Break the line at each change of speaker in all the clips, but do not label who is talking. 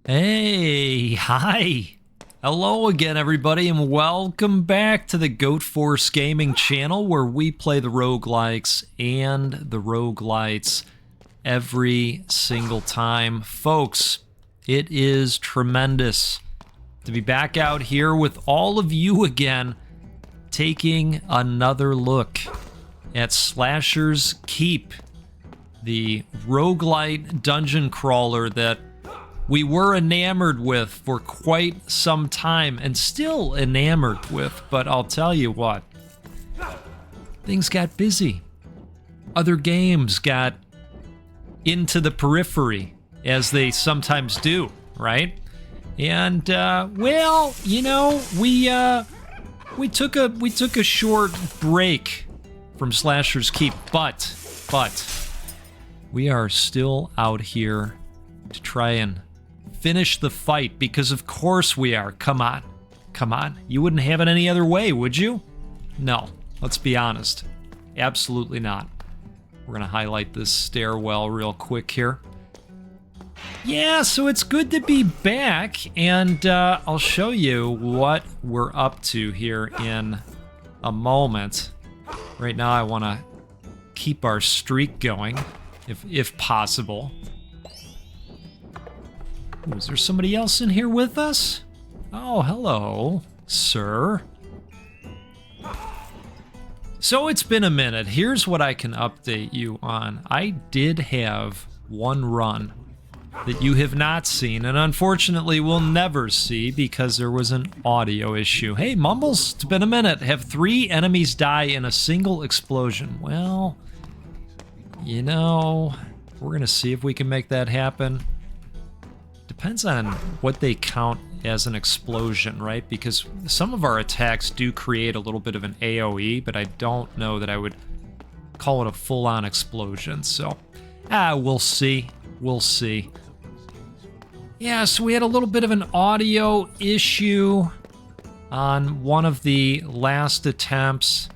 Hey, hi. Hello again, everybody, and welcome back to the Goat Force Gaming channel, where we play the roguelikes and the roguelites every single time. Folks, it is tremendous to be back out here with all of you again, taking another look at Slasher's Keep, the roguelite dungeon crawler that we were enamored with for quite some time, and still enamored with, but I'll tell you what, things got busy. Other games got into the periphery, as they sometimes do, right? And well, you know, we took a short break from Slasher's Keep, but we are still out here to try and finish the fight, because of course we are. Come on. You wouldn't have it any other way, would you? No, let's be honest. Absolutely not. We're gonna highlight this stairwell real quick here. Yeah, so it's good to be back, and I'll show you what we're up to here in a moment. Right now I want to keep our streak going, if possible. Ooh, is there somebody else in here with us? Oh, hello, sir. So it's been a minute. Here's what I can update you on. I did have one run that you have not seen, and unfortunately will never see because there was an audio issue. Hey, Mumbles, it's been a minute. Have 3 enemies die in a single explosion? Well, you know, we're gonna see if we can make that happen. Depends on what they count as an explosion, right? Because some of our attacks do create a little bit of an AoE, but I don't know that I would call it a full-on explosion. So, we'll see. We'll see. Yeah, so we had a little bit of an audio issue on one of the last attempts,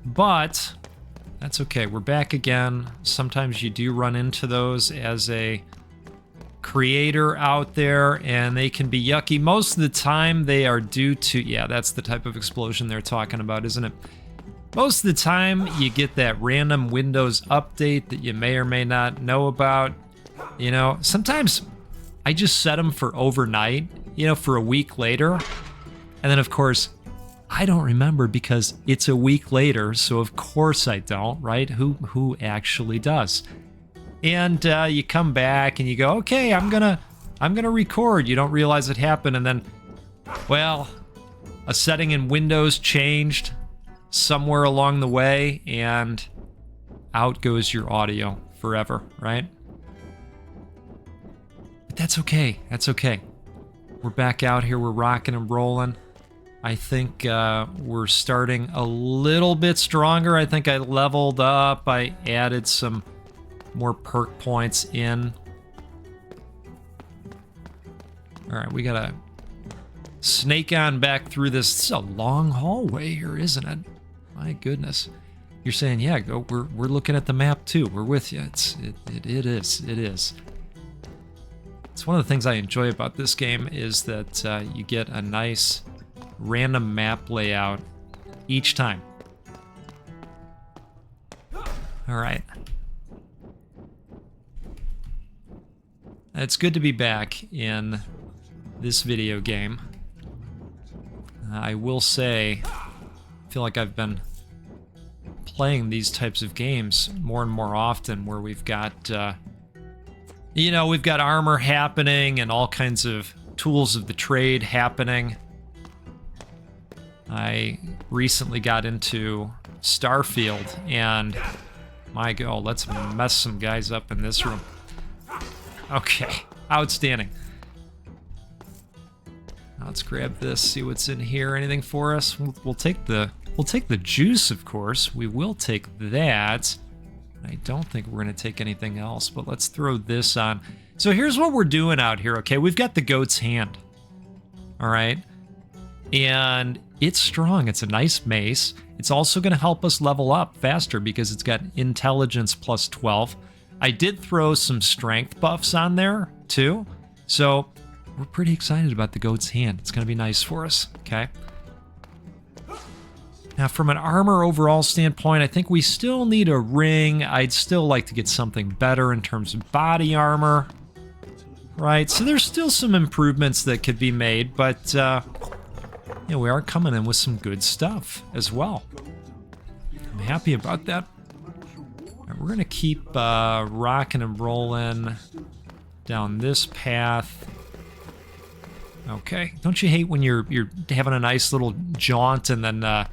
but that's okay. We're back again. Sometimes you do run into those as a creator out there, and they can be yucky. Most of the time they are due to, yeah, that's the type of explosion they're talking about, isn't it? Most of the time you get that random Windows update that you may or may not know about. You know, sometimes I just set them for overnight, you know, for a week later, and then of course I don't remember because it's a week later, so of course I don't, right? Who actually does? And you come back and you go, okay, I'm gonna record. You don't realize it happened, and then, well, a setting in Windows changed somewhere along the way, and out goes your audio forever, right? But that's okay. That's okay. We're back out here. We're rocking and rolling. I think we're starting a little bit stronger. I think I leveled up. I added some more perk points in. All right, we gotta snake on back through this. This is a long hallway here, isn't it? My goodness. You're saying, yeah, go. We're looking at the map too. We're with you. It is. It's one of the things I enjoy about this game is that you get a nice random map layout each time. All right. It's good to be back in this video game. I will say, I feel like I've been playing these types of games more and more often, where we've got, you know, we've got armor happening and all kinds of tools of the trade happening. I recently got into Starfield, and my God, let's mess some guys up in this room. Okay, outstanding. Now let's grab this, see what's in here. Anything for us? We'll take the juice, of course. We will take that. I don't think we're gonna take anything else, but let's throw this on. So here's what we're doing out here, okay? We've got the goat's hand, all right? And it's strong. It's a nice mace. It's also gonna help us level up faster because it's got intelligence plus 12. I did throw some strength buffs on there too, So we're pretty excited about the goat's hand. It's going to be nice for us, okay? Now, from an armor overall standpoint, I think we still need a ring. I'd still like to get something better in terms of body armor, right? So there's still some improvements that could be made, but we are coming in with some good stuff as well. I'm happy about that. All right, we're going to keep rocking and rolling down this path. Okay. Don't you hate when you're having a nice little jaunt and then a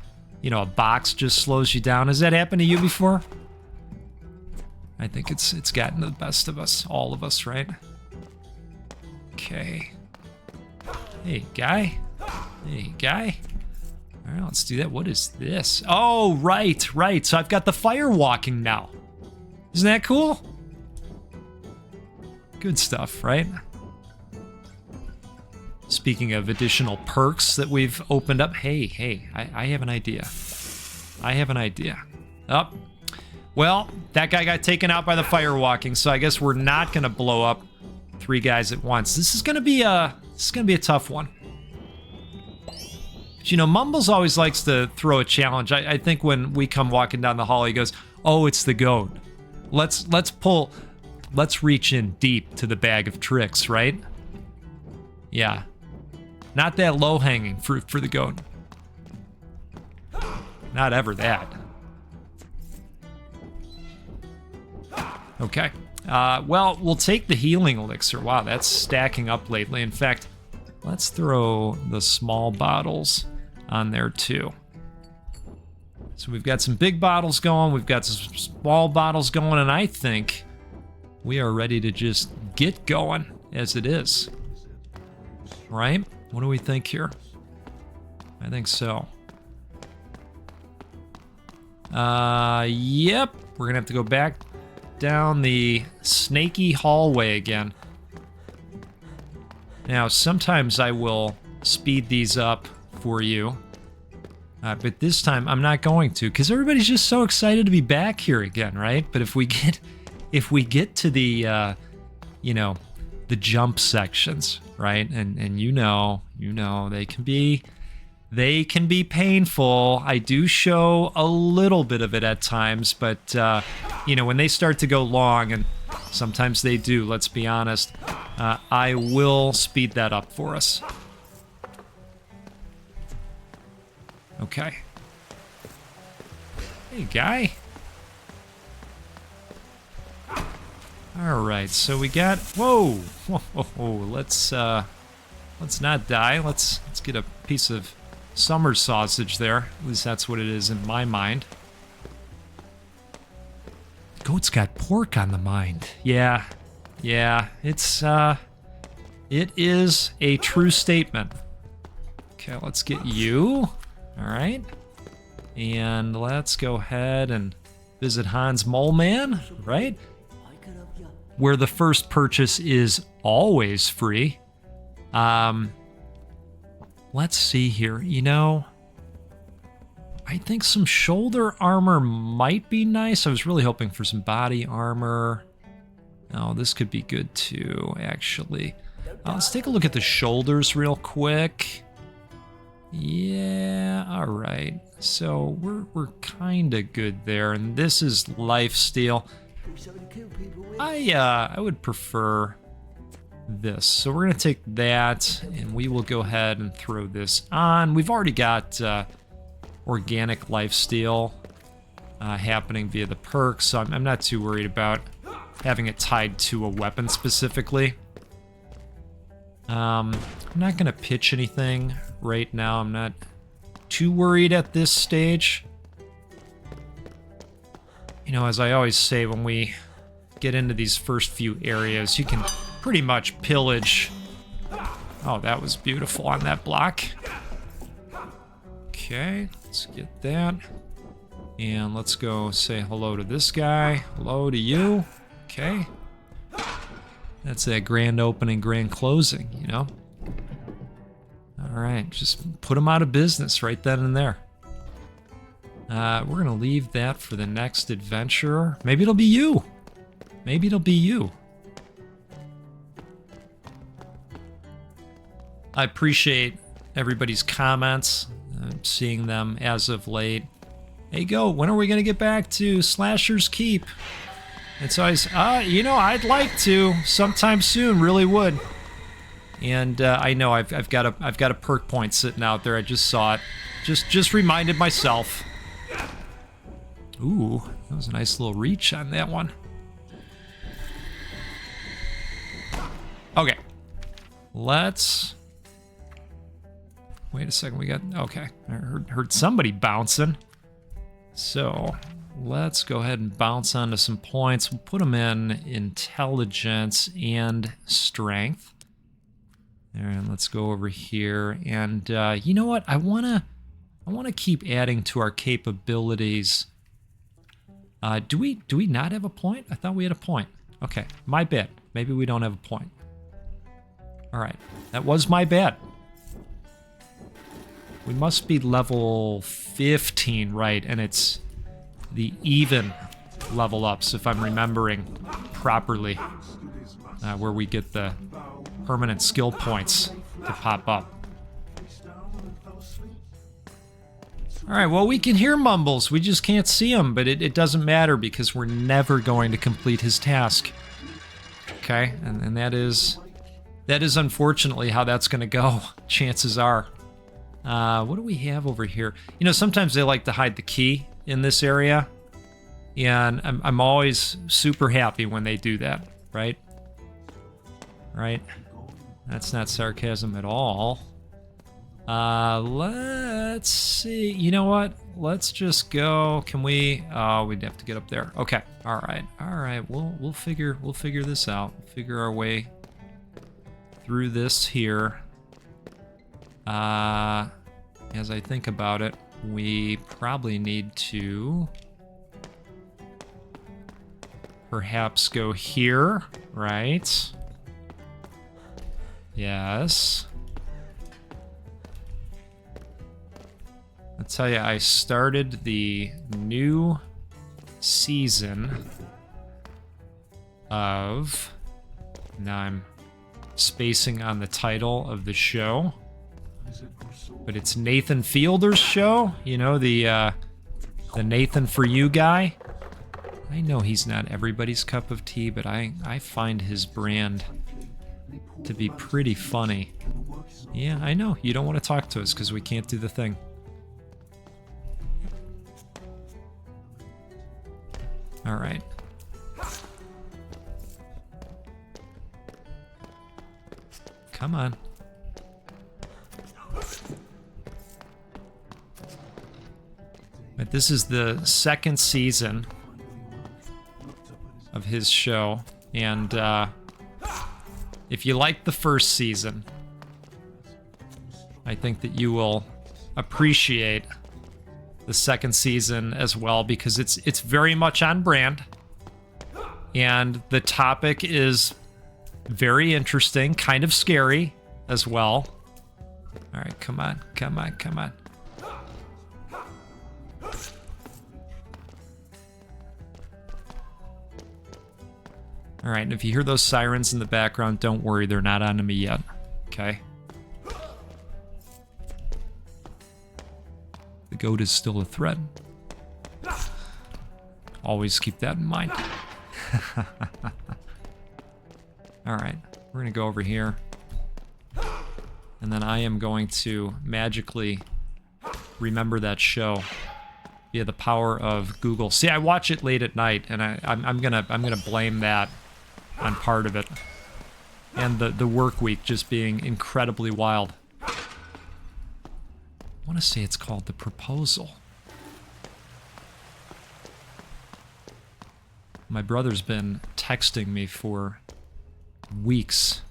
box just slows you down? Has that happened to you before? I think it's gotten the best of us, all of us, right? Okay. Hey, guy. Hey, guy. All right, let's do that. What is this? Oh, right. So I've got the fire walking now. Isn't that cool? Good stuff, right? Speaking of additional perks that we've opened up, hey, I have an idea. Oh, well, that guy got taken out by the fire walking, so I guess we're not gonna blow up 3 guys at once. This is gonna be a tough one. But, Mumbles always likes to throw a challenge. I think when we come walking down the hall, he goes, "Oh, it's the goat. Let's reach in deep to the bag of tricks, right?" Yeah. Not that low-hanging fruit for the goat. Not ever that. Okay. Well, we'll take the healing elixir. Wow, that's stacking up lately. In fact, let's throw the small bottles on there too. So we've got some big bottles going, we've got some small bottles going, and I think we are ready to just get going as it is. Right? What do we think here? I think so. Yep. We're gonna have to go back down the snaky hallway again. Now, sometimes I will speed these up for you. But this time I'm not going to, because everybody's just so excited to be back here again, right? But if we get to the the jump sections, right? And they can be painful. I do show a little bit of it at times, but when they start to go long, and sometimes they do, let's be honest, I will speed that up for us. Okay. Hey, guy. All right, so we got. Whoa! Let's not die. Let's get a piece of summer sausage there. At least that's what it is in my mind. Goat's got pork on the mind. Yeah. It is a true statement. Okay, let's get you. All right, and let's go ahead and visit Hans Mole Man, right? Where the first purchase is always free. Let's see here. I think some shoulder armor might be nice. I was really hoping for some body armor. Oh, this could be good too, actually. Let's take a look at the shoulders real quick. Yeah, all right. So we're kind of good there, and this is lifesteal. I would prefer this. So we're gonna take that, and we will go ahead and throw this on. We've already got organic lifesteal happening via the perk, so I'm not too worried about having it tied to a weapon specifically. I'm not gonna pitch anything right now. I'm not too worried at this stage. As I always say, when we get into these first few areas, you can pretty much pillage. Oh, that was beautiful on that block. Okay, let's get that. And let's go say hello to this guy. Hello to you. Okay. That's that grand opening, grand closing, All right, just put them out of business right then and there. We're going to leave that for the next adventurer. Maybe it'll be you. I appreciate everybody's comments. I'm seeing them as of late. Hey, Go, when are we going to get back to Slasher's Keep? And so you know, I'd like to sometime soon, really would. And I know I've got a perk point sitting out there. I just saw it. Just reminded myself. Ooh, that was a nice little reach on that one. Okay, let's. Wait a second. We got okay. I heard somebody bouncing. So let's go ahead and bounce onto some points. We'll put them in intelligence and strength. And let's go over here. And you know what? I wanna keep adding to our capabilities. Do we not have a point? I thought we had a point. Okay, my bad. Maybe we don't have a point. All right, that was my bad. We must be level 15, right? And it's the even level ups, if I'm remembering properly, where we get the permanent skill points to pop up. All right, well, we can hear Mumbles. We just can't see him, but it doesn't matter because we're never going to complete his task. Okay, and that is unfortunately how that's going to go, chances are. What do we have over here? You know, sometimes they like to hide the key in this area, and I'm always super happy when they do that, right? Right? That's not sarcasm at all. Let's see. You know what? Let's just go. Can we? Oh, we'd have to get up there. Okay. All right. All right. We'll figure this out. We'll figure our way through this here. As I think about it, we probably need to perhaps go here, right? Yes. I'll tell you, I started the new season of... Now I'm spacing on the title of the show. But it's Nathan Fielder's show. You know, the Nathan For You guy. I know he's not everybody's cup of tea, but I find his brand to be pretty funny. Yeah, I know. You don't want to talk to us because we can't do the thing. All right. Come on. But this is the second season of his show, and if you liked the first season, I think that you will appreciate the second season as well, because it's very much on brand, and the topic is very interesting, kind of scary as well. All right, come on, come on, come on. All right, and if you hear those sirens in the background, don't worry, they're not onto me yet, okay? The goat is still a threat. Always keep that in mind. All right, we're gonna go over here. And then I am going to magically remember that show via the power of Google. See, I watch it late at night, and I'm gonna blame that on part of it, and the work week just being incredibly wild. I want to say it's called The Proposal. My brother's been texting me for weeks.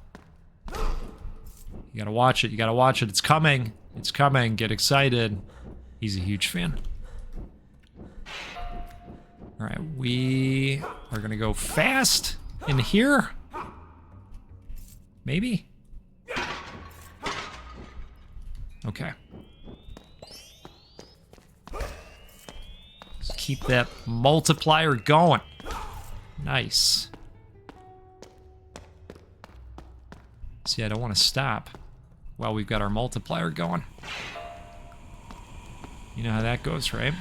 You gotta watch it, you gotta watch it, it's coming, get excited. He's a huge fan. Alright, we are gonna go fast in here? Maybe? Okay. Just keep that multiplier going. Nice. See, I don't want to stop. while we've got our multiplier going. You know how that goes, right?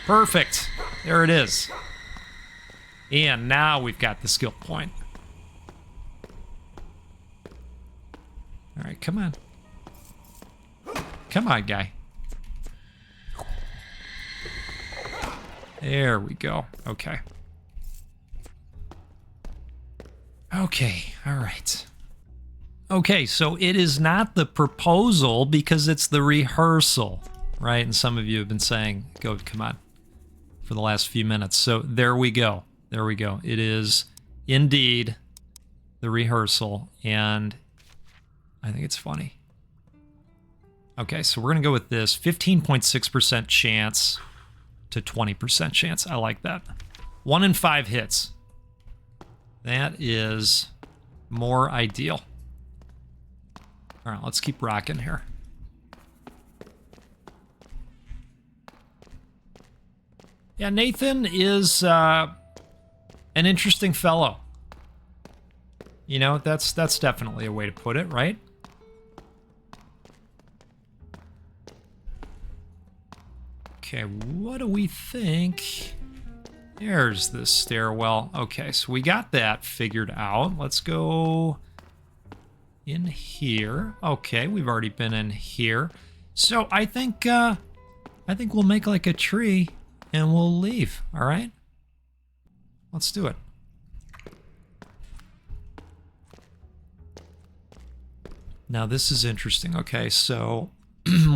Perfect. There it is. And now we've got the skill point. All right, come on. Come on, guy. There we go. Okay. Okay, all right. Okay, so it is not the proposal because it's the rehearsal, right? And some of you have been saying, go, come on, for the last few minutes. So there we go. There we go. It is indeed the rehearsal, and I think it's funny. Okay, so we're going to go with this 15.6% chance to 20% chance. I like that. 1 in 5 hits. That is more ideal. All right, let's keep rocking here. Yeah, Nathan is an interesting fellow. You know, that's definitely a way to put it, right? Okay, what do we think? There's the stairwell. Okay, so we got that figured out. Let's go in here. Okay, we've already been in here. So I think we'll make like a tree and we'll leave. All right, let's do it. Now this is interesting. Okay, so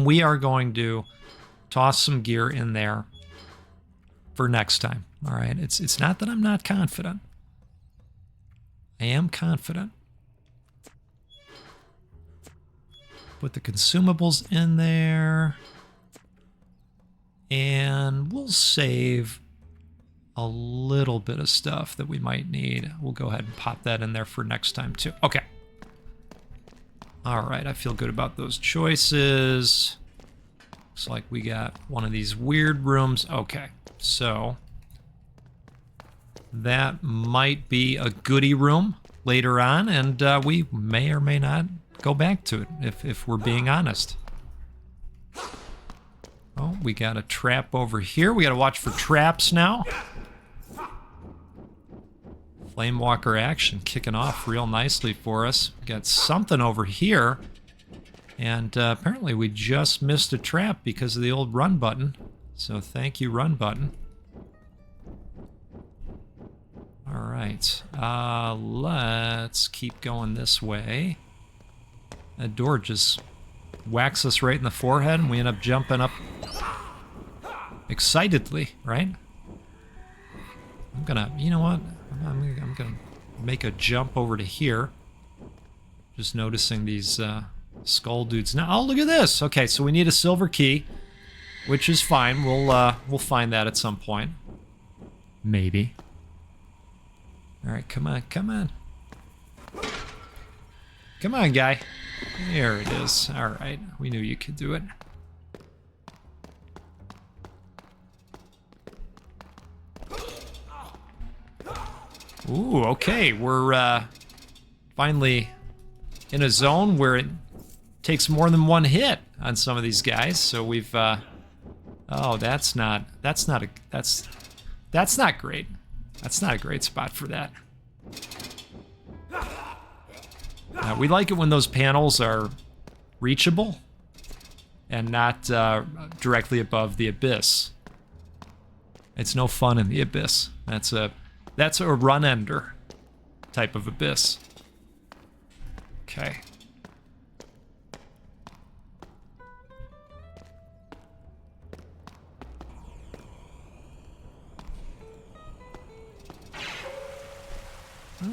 we are going to toss some gear in there for next time. All right, it's not that I'm not confident. I am confident. Put the consumables in there. And we'll save a little bit of stuff that we might need. We'll go ahead and pop that in there for next time too. Okay. All right, I feel good about those choices. Looks like we got one of these weird rooms. Okay, so that might be a goodie room later on, and we may or may not go back to it if we're being honest. Oh, we got a trap over here. We got to watch for traps now. Flamewalker action kicking off real nicely for us. We got something over here. And apparently we just missed a trap because of the old run button. So thank you, run button. All right. Let's keep going this way. That door just whacks us right in the forehead, and we end up jumping up excitedly, right? I'm gonna, you know what? I'm gonna make a jump over to here. Just noticing these skull dudes. Now, oh, look at this. Okay, so we need a silver key, which is fine. We'll find that at some point. Maybe. All right, come on, come on. Come on, guy. There it is. All right, we knew you could do it. Ooh, okay, we're finally in a zone where it takes more than one hit on some of these guys. So we've oh, that's not great. That's not a great spot for that. We like it when those panels are reachable and not directly above the abyss. It's no fun in the abyss. That's a run ender type of abyss. Okay.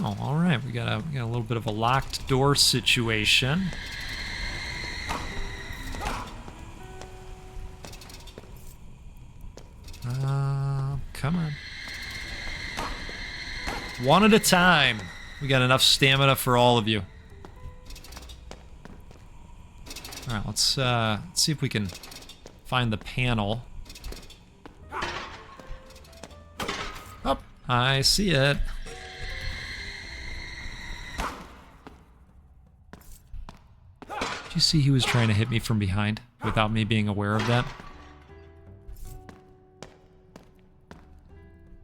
Oh, all right. We got a little bit of a locked door situation. Come on. One at a time. We got enough stamina for all of you. All right, let's see if we can find the panel. Oh, I see it. you see he was trying to hit me from behind without me being aware of that?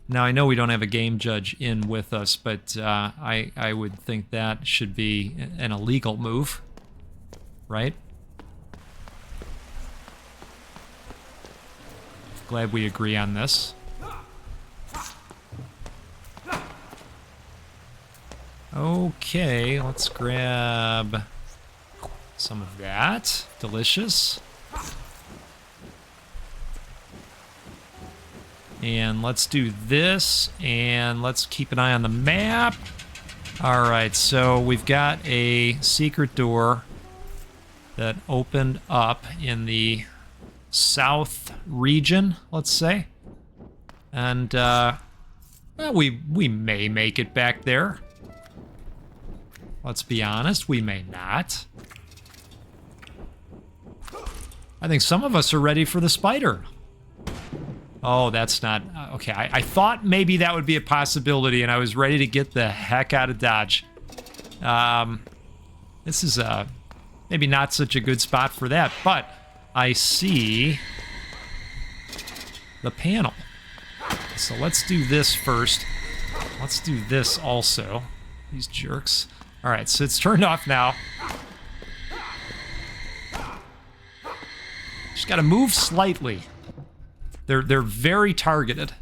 Now, I know we don't have a game judge in with us, but I would think that should be an illegal move, right? Glad we agree on this. Okay, let's grab some of that. Delicious. And let's do this, and let's keep an eye on the map. All right, so we've got a secret door that opened up in the south region, let's say. And, well, we may make it back there. Let's be honest, we may not. I think some of us are ready for the spider. Oh, that's not... okay, I thought maybe that would be a possibility, and I was ready to get the heck out of Dodge. This is maybe not such a good spot for that, but I see the panel. So let's do this first. Let's do this also. These jerks. All right, so it's turned off now. Just got to move slightly. They're very targeted.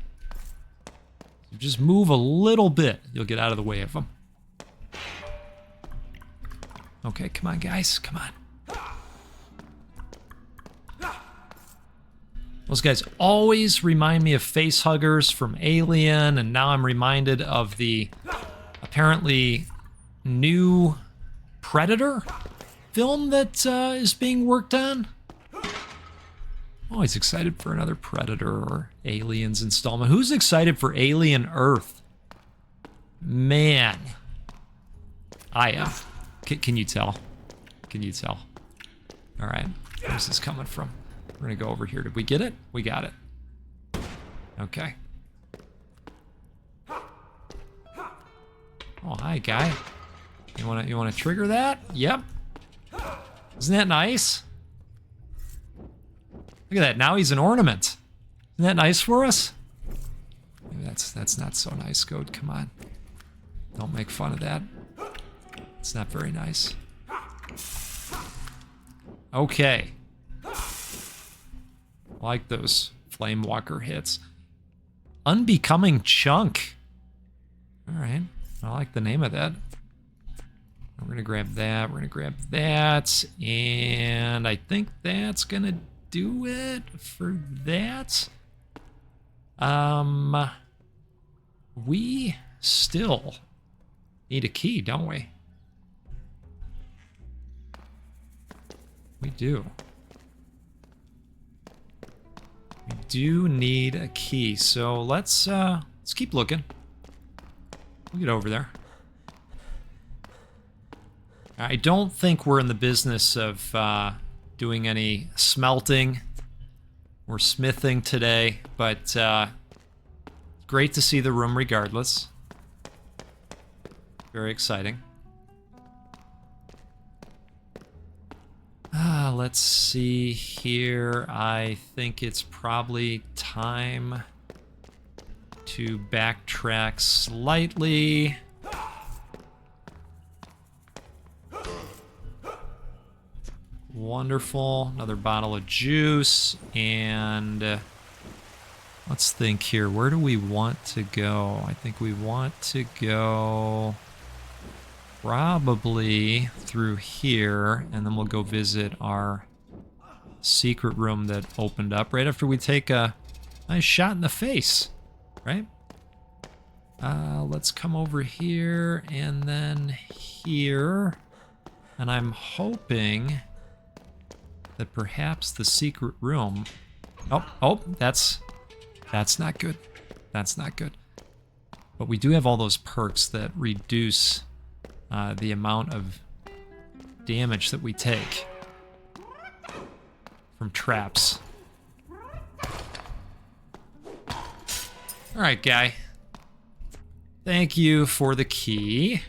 Just move a little bit. You'll get out of the way of them. Okay, come on, guys. Come on. Those guys always remind me of face huggers from Alien, and now I'm reminded of the apparently new Predator film that is being worked on. Always excited for another Predator or Aliens installment. Who's excited for Alien Earth? Man. I am. Can you tell? Can you tell? All right. Where's this coming from? We're going to go over here. Did we get it? We got it. Okay. Oh, hi, guy. You want to trigger that? Yep. Isn't that nice? Look at that. Now he's an ornament. Isn't that nice for us? Maybe that's not so nice, Goat. Come on. Don't make fun of that. It's not very nice. Okay. I like those Flamewalker hits. Unbecoming Chunk. All right. I like the name of that. We're going to grab that. We're going to grab that. And I think that's going to do it for that. We still need a key, don't we? We do. We do need a key, so let's keep looking. We'll get over there. I don't think we're in the business of doing any smelting or smithing today, but great to see the room regardless. Very exciting. Let's see here. I think it's probably time to backtrack slightly. Wonderful. Another bottle of juice. And let's think here. Where do we want to go? I think we want to go probably through here, and then we'll go visit our secret room that opened up right after we take a nice shot in the face, right? Let's come over here and then here, and I'm hoping that perhaps the secret room... Oh, that's not good. That's not good. But we do have all those perks that reduce the amount of damage that we take from traps. Alright, guy. Thank you for the key.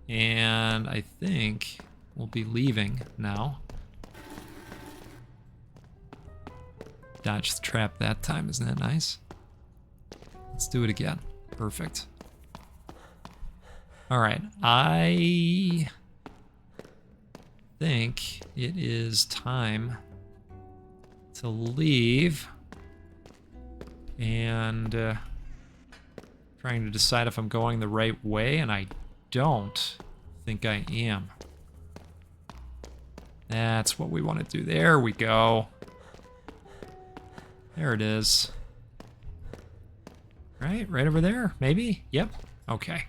And I think we'll be leaving now. Dodged the trap that time. Isn't that nice? Let's do it again. Perfect. All right. I think it is time to leave. And trying to decide if I'm going the right way, and I don't think I am. That's what we want to do. There we go. There it is. Right over there, maybe? Yep. Okay.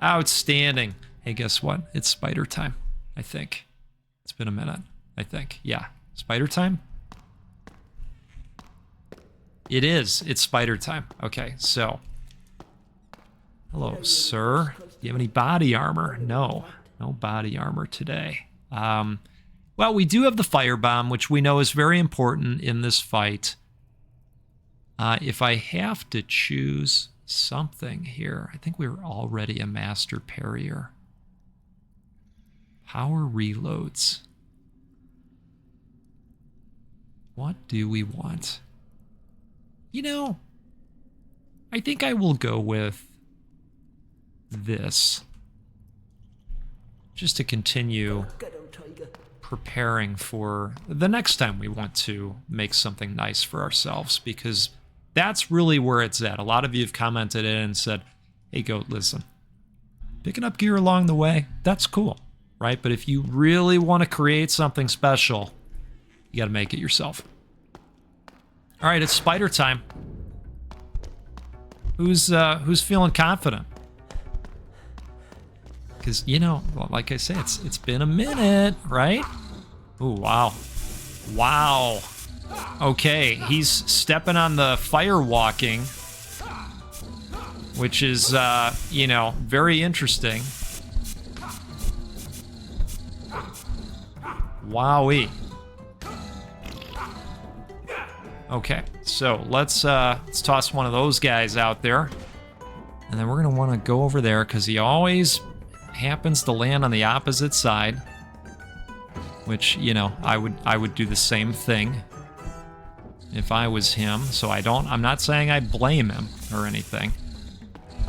Outstanding. Hey, guess what? It's spider time, I think. It's been a minute, I think. Yeah. Spider time? It is. It's spider time. Okay, so. Hello, sir. Do you have any body armor? No. No body armor today. Well, we do have the firebomb, which we know is very important in this fight. If I have to choose something here, I think we're already a master parrier. Power reloads. What do we want? You know, I think I will go with this. Just to continue preparing for the next time we want to make something nice for ourselves, because that's really where it's at. A lot of you have commented in and said, hey, Goat, listen, picking up gear along the way, that's cool, right? But if you really want to create something special, you got to make it yourself. All right, it's spider time. Who's feeling confident? Because, you know, well, like I say, it's been a minute, right? Ooh, wow. Wow. Okay, he's stepping on the fire walking, which is, you know, very interesting. Wowee. Okay, so let's toss one of those guys out there. And then we're going to want to go over there because he always happens to land on the opposite side, which, you know, I would do the same thing if I was him. So I'm not saying I blame him or anything.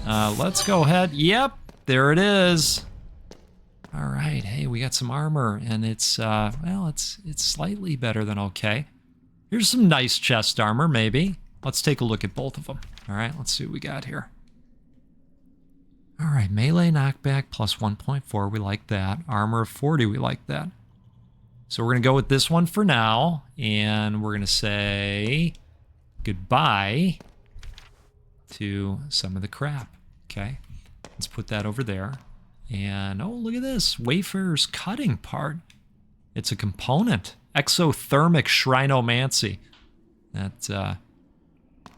Let's go ahead. Yep, there it is. All right, hey, we got some armor, and it's well, it's slightly better than okay. Here's some nice chest armor, maybe. Let's take a look at both of them. All right, let's see what we got here. All right, melee knockback plus 1.4, we like that. Armor of 40, we like that. So we're going to go with this one for now, and we're going to say goodbye to some of the crap, okay? Let's put that over there. And, oh, look at this, Wayfarer's cutting part. It's a component. Exothermic Shrinomancy. That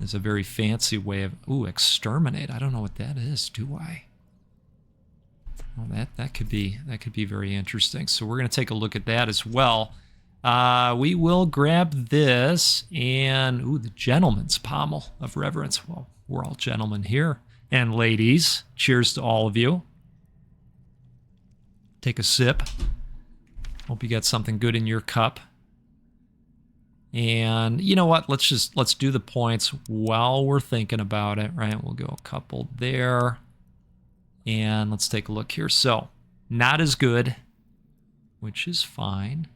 is a very fancy way of... Ooh, exterminate. I don't know what that is, do I? Well, that could be very interesting. So we're going to take a look at that as well. We will grab this and... Ooh, the Gentleman's Pommel of Reverence. Well, we're all gentlemen here. And ladies, cheers to all of you. Take a sip. Hope you got something good in your cup. And you know what? Let's do the points while we're thinking about it, right? We'll go a couple there. And let's take a look here. So, not as good, which is fine.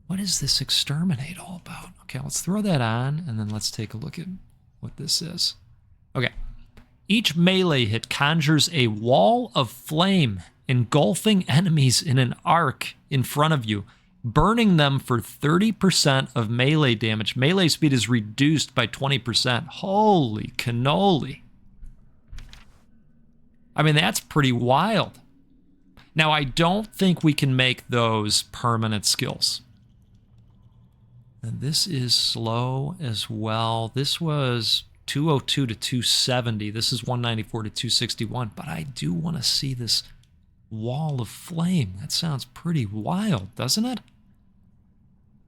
What is this exterminate all about? Okay, let's throw that on, and then let's take a look at what this is. Okay. Each melee hit conjures a wall of flame, engulfing enemies in an arc in front of you, burning them for 30% of melee damage. Melee speed is reduced by 20%. Holy cannoli. I mean, that's pretty wild. Now, I don't think we can make those permanent skills. And this is slow as well. This was 202 to 270. This is 194 to 261. But I do want to see this wall of flame. That sounds pretty wild, doesn't it?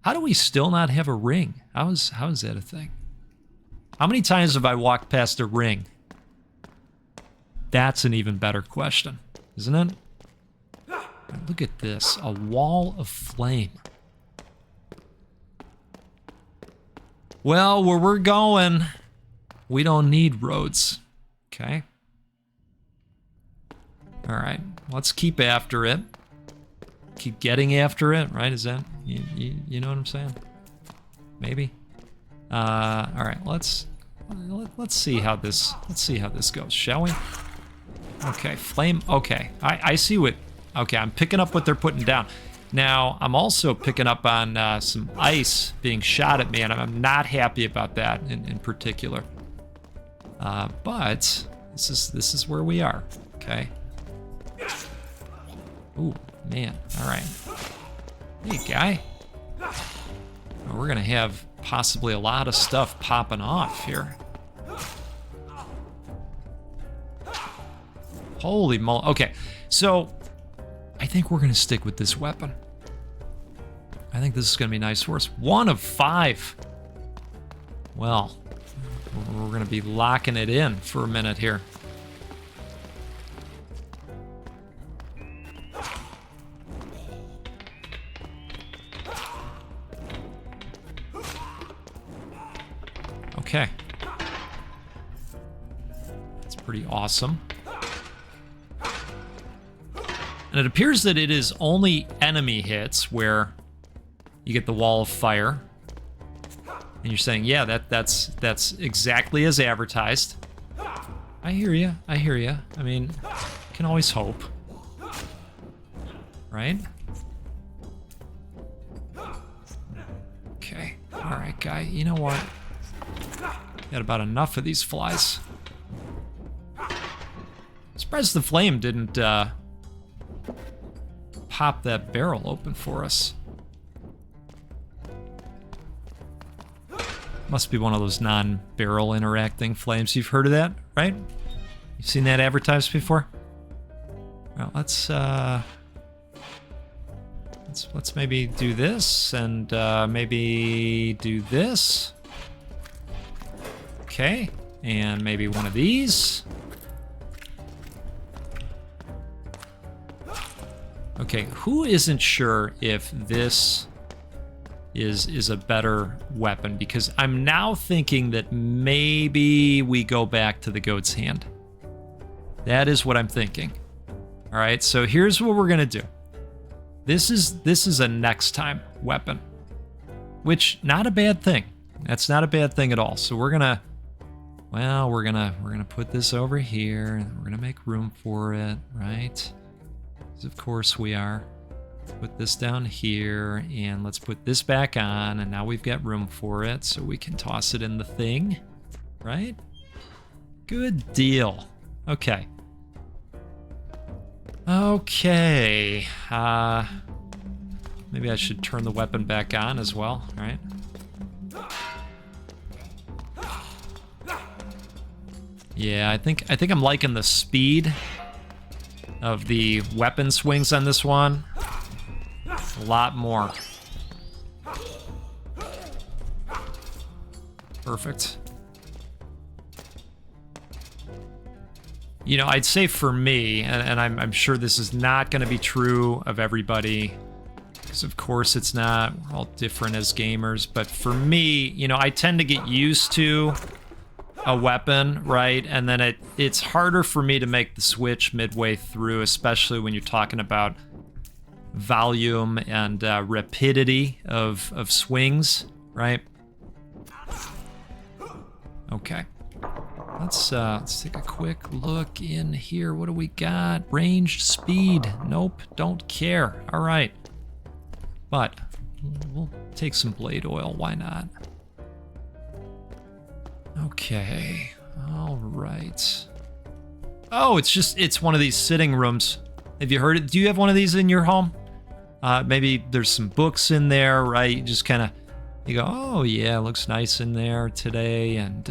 How do we still not have a ring? How is that a thing? How many times have I walked past a ring? That's an even better question, isn't it? Look at this, a wall of flame. Well, where we're going, we don't need roads. Okay. All right. Let's keep after it. Keep getting after it, right? Is that you know what I'm saying? Maybe. All right. Let's see how this goes, shall we? Okay, flame. Okay, I see what. Okay, I'm picking up what they're putting down. Now I'm also picking up on some ice being shot at me, and I'm not happy about that in particular. But this is where we are. Okay. Ooh, man. All right. Hey, guy. Oh, we're gonna have possibly a lot of stuff popping off here. Holy moly. Okay, so I think we're gonna stick with this weapon. I think this is gonna be nice for us. 1 of 5. Well, we're gonna be locking it in for a minute here. Okay. That's pretty awesome. And it appears that it is only enemy hits where you get the wall of fire. And you're saying, yeah, that's exactly as advertised. I hear you. I hear you. I mean, can always hope. Right? Okay. All right, guy. You know what? Got about enough of these flies. Surprised the flame didn't pop that barrel open for us. Must be one of those non-barrel interacting flames. You've heard of that, right? You've seen that advertised before? Well, let's maybe do this and maybe do this. Okay, and maybe one of these. Okay, who isn't sure if this is a better weapon? Because I'm now thinking that maybe we go back to the goat's hand. That is what I'm thinking. All right, so here's what we're gonna do. This is a next time weapon, which not a bad thing. That's not a bad thing at all. So we're gonna put this over here, and we're gonna make room for it, right? Because of course we are. Put this down here, and let's put this back on, and now we've got room for it, so we can toss it in the thing, right? Good deal. Okay. Okay. Maybe I should turn the weapon back on as well, right? Yeah, I think I'm liking the speed of the weapon swings on this one a lot more. Perfect. You know, I'd say for me, and I'm sure this is not going to be true of everybody, because of course it's not. We're all different as gamers. But for me, you know, I tend to get used to a weapon, right? And then it's harder for me to make the switch midway through, especially when you're talking about volume and rapidity of swings, right? Okay. Let's take a quick look in here. What do we got? Ranged speed. Nope, don't care. All right. But we'll take some blade oil. Why not? Okay. All right. Oh, it's one of these sitting rooms. Have you heard it? Do you have one of these in your home? Maybe there's some books in there, right? You just kind of, you go, oh yeah, looks nice in there today, and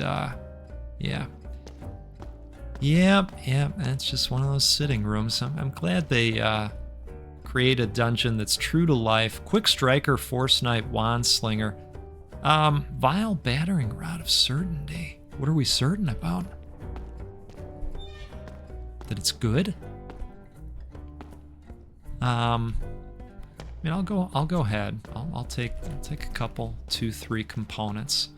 yeah. Yep, that's just one of those sitting rooms. I'm glad they create a dungeon that's true to life. Quick Striker, Force Knight, Wand Slinger. Vile Battering Rod of Certainty. What are we certain about? That it's good? I mean, I'll go ahead. I'll take a couple, 2, 3 components.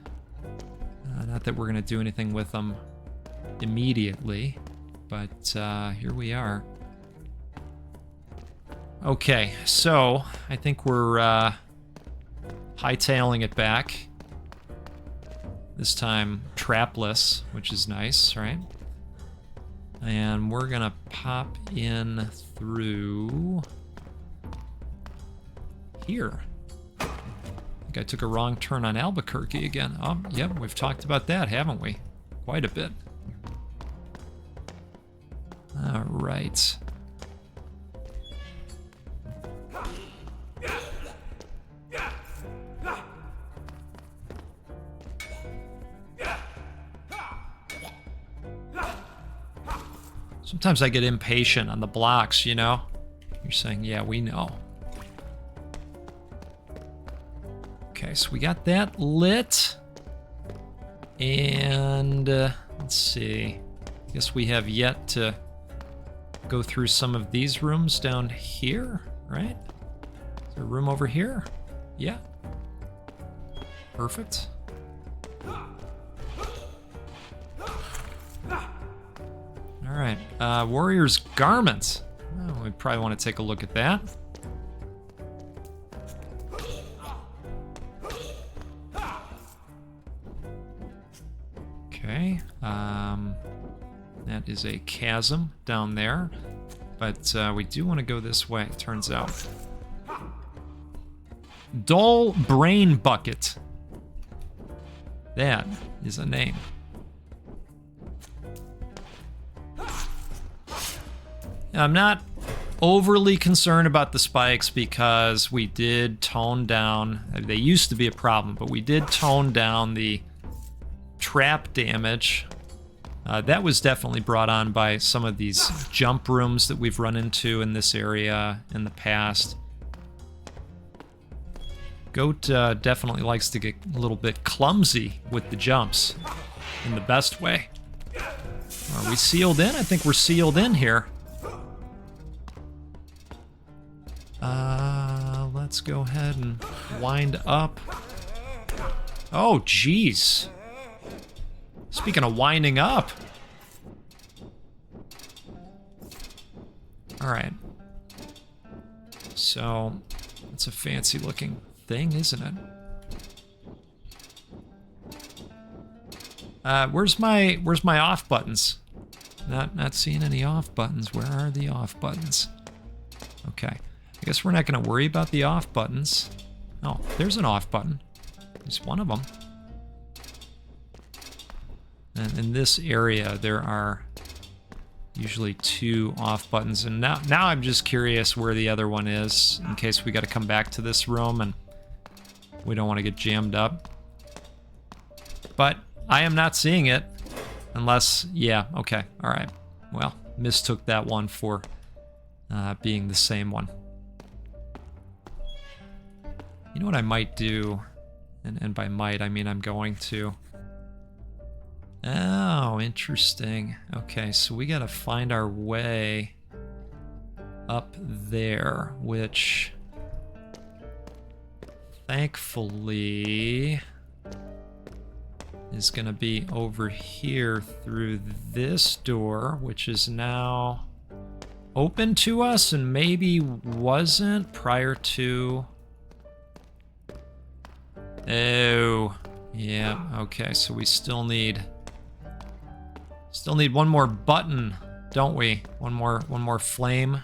Not that we're going to do anything with them immediately, but here we are. Okay, so I think we're hightailing it back. This time trapless, which is nice, right? And we're gonna pop in through here. I think I took a wrong turn on Albuquerque again. Oh, yep, we've talked about that, haven't we? Quite a bit. All right. Sometimes I get impatient on the blocks, you know? You're saying, yeah, we know. Okay, so we got that lit. And let's see. I guess we have yet to go through some of these rooms down here, right? Is there a room over here? Yeah. Perfect. All right, Warrior's Garments. Oh, we probably want to take a look at that. Okay, that is a chasm down there, but we do want to go this way, it turns out. Dull Brain Bucket. That is a name. I'm not overly concerned about the spikes because we did tone down, they used to be a problem, but we did tone down the trap damage. That was definitely brought on by some of these jump rooms that we've run into in this area in the past. Goat definitely likes to get a little bit clumsy with the jumps in the best way. Are we sealed in? I think we're sealed in here. Let's go ahead and wind up. Oh, jeez. Speaking of winding up. All right. So, it's a fancy looking thing, isn't it? Where's my off buttons? Not seeing any off buttons. Where are the off buttons? Okay. I guess we're not going to worry about the off buttons. Oh, there's an off button. There's one of them. And in this area, there are usually 2 off buttons. And now I'm just curious where the other one is, in case we got to come back to this room and we don't want to get jammed up. But I am not seeing it. Unless, yeah, okay, all right. Well, mistook that one for being the same one. You know what I might do, and by might I mean I'm going to. Oh, interesting. Okay, so we gotta find our way up there, which thankfully is gonna be over here through this door, which is now open to us and maybe wasn't prior to. Oh, yeah, okay, so we still need one more button, don't we? One more flame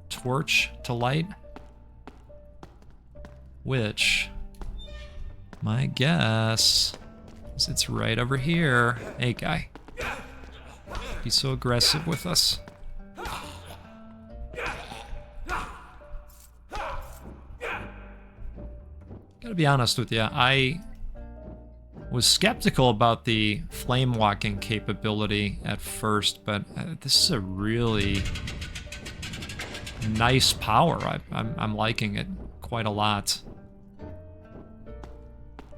torch to light. Which, my guess is it's right over here. Hey, guy. Be so aggressive with us. Gotta be honest with you, I was skeptical about the flame walking capability at first, but this is a really nice power. I'm liking it quite a lot.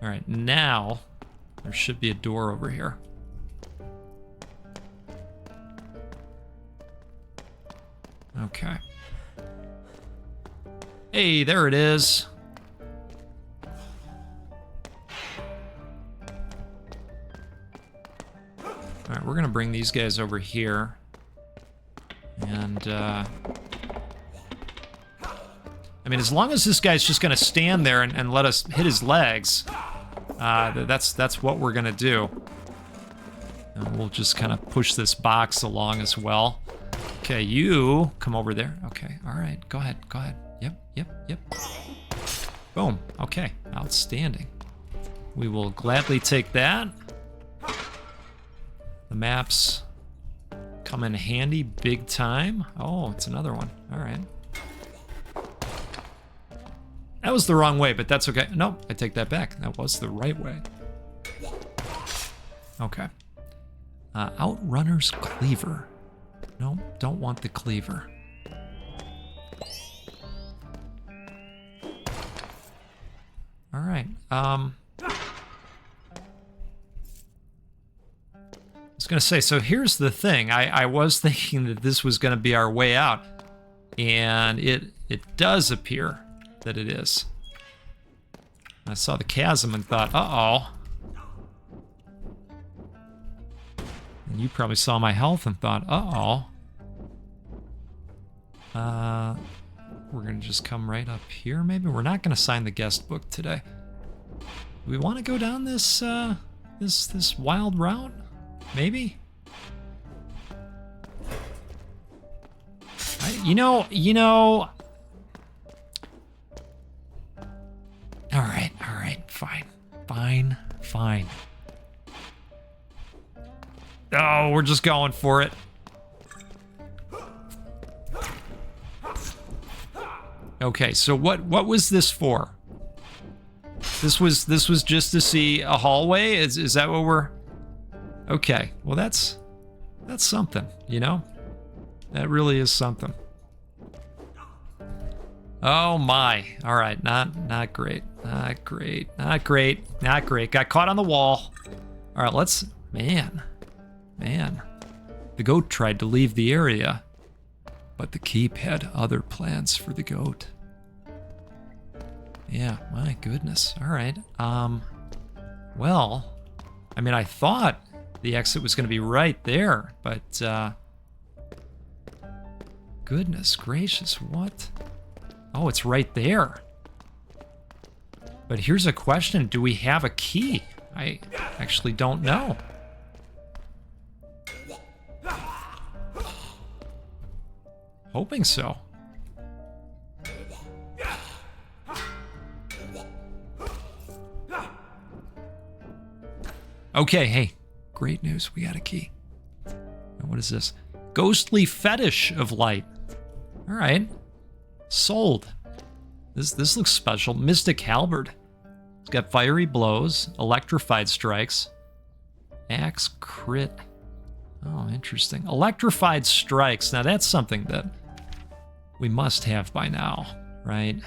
All right, now there should be a door over here. Okay. Hey, there it is. we're gonna bring these guys over here. And, I mean, as long as this guy's just gonna stand there and let us hit his legs, that's what we're gonna do. And we'll just kind of push this box along as well. Okay, you come over there. Okay, all right, go ahead. Yep. Boom, okay, outstanding. We will gladly take that. The maps come in handy big time. Oh, it's another one, all right. That was the wrong way, but that's okay. No, I take that back. That was the right way. Okay. Outrunner's Cleaver. No, don't want the cleaver. All right. I was gonna say, so here's the thing. I was thinking that this was gonna be our way out, and it does appear that it is. I saw the chasm and thought, uh-oh. And you probably saw my health and thought, uh-oh. We're gonna just come right up here, maybe? We're not gonna sign the guest book today. Do we want to go down this, this wild route? Maybe? You know... All right, fine. Oh, we're just going for it. Okay, so what was this for? This was just to see a hallway? Is that what we're... Okay, well that's something, you know? That really is something. Oh my. All right, not great. Not great. Got caught on the wall. All right, let's... Man. The goat tried to leave the area, but the keep had other plans for the goat. Yeah, my goodness. All right. Well, I mean, I thought the exit was going to be right there, but goodness gracious, what? Oh, it's right there. But here's a question. Do we have a key? I actually don't know. Hoping so. Okay, hey, great news. We got a key. And what is this? Ghostly Fetish of Light. All right. Sold. This looks special. Mystic Halberd. It's got fiery blows, electrified strikes, axe crit. Oh, interesting. Electrified strikes. Now that's something that we must have by now, right?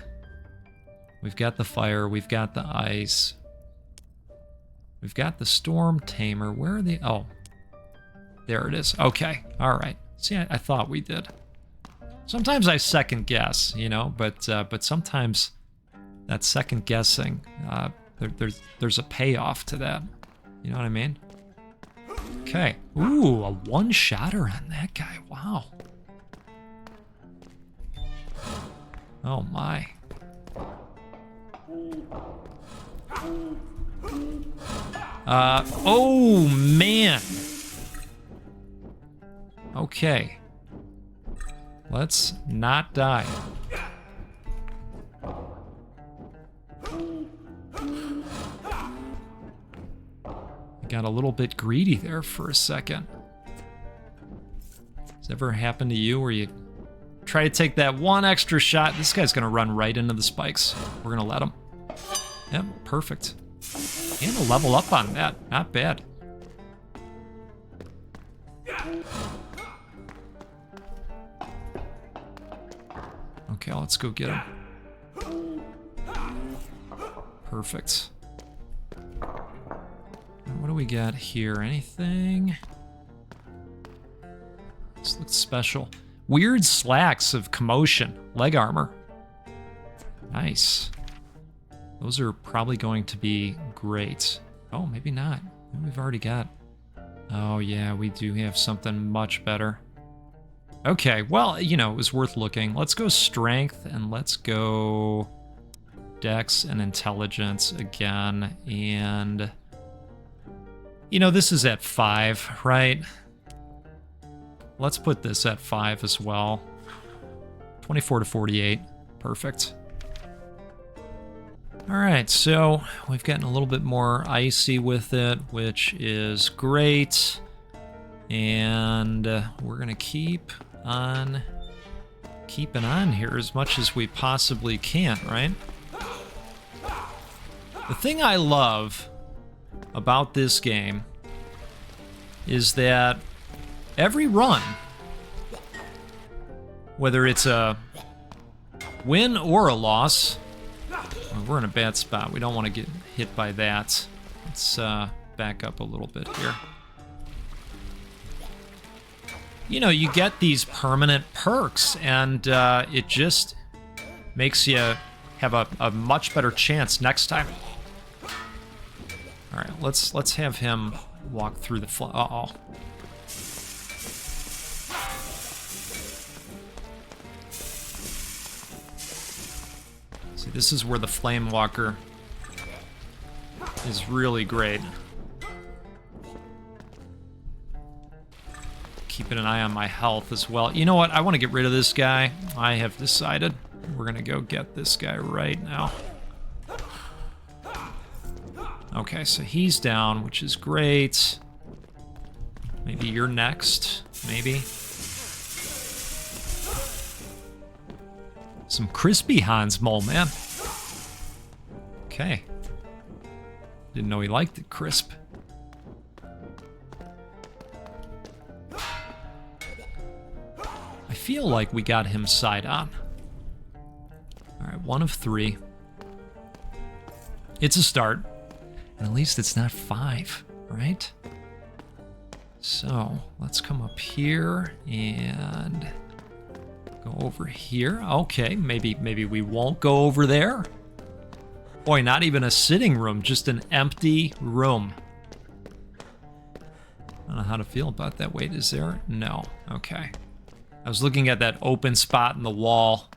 We've got the fire, we've got the ice. We've got the Storm Tamer. Where are they? Oh, there it is. Okay, all right. See, I thought we did. Sometimes I second guess, you know, but sometimes that second guessing, there's a payoff to that. You know what I mean? Okay. Ooh, a one-shotter on that guy. Wow. Oh my. Oh man. Okay. Let's not die. I got a little bit greedy there for a second. Has ever happened to you where you try to take that one extra shot? This guy's gonna run right into the spikes. We're gonna let him. Yep, perfect. And a level up on that. Not bad. Okay, let's go get him. Perfect. What do we got here? Anything? This looks special. Weird slacks of commotion. Leg armor. Nice. Those are probably going to be great. Oh, maybe not. Maybe we've already got Oh, yeah, we do have something much better. Okay, well, you know, it was worth looking. Let's go strength, and let's go dex and intelligence again. And, you know, this is at 5, right? Let's put this at 5 as well. 24 to 48. Perfect. All right, so we've gotten a little bit more icy with it, which is great. And we're going to keep on keeping on here as much as we possibly can, right? The thing I love about this game is that every run, whether it's a win or a loss, we're in a bad spot. We don't want to get hit by that. Let's back up a little bit here. You know, you get these permanent perks, and it just makes you have a much better chance next time. All right, let's have him walk through the uh-oh. See, this is where the Flame Walker is really great. Keeping an eye on my health as well. You know what? I want to get rid of this guy. I have decided we're going to go get this guy right now. Okay, so he's down, which is great. Maybe you're next. Maybe. Some crispy Hans Mole, man. Okay. Didn't know he liked it crisp. I feel like we got him side on. All right, 1 of 3. It's a start. And at least it's not 5, right? So let's come up here and go over here. Okay, maybe we won't go over there. Boy, not even a sitting room, just an empty room. I don't know how to feel about that. Wait, is there? No. Okay. I was looking at that open spot in the wall.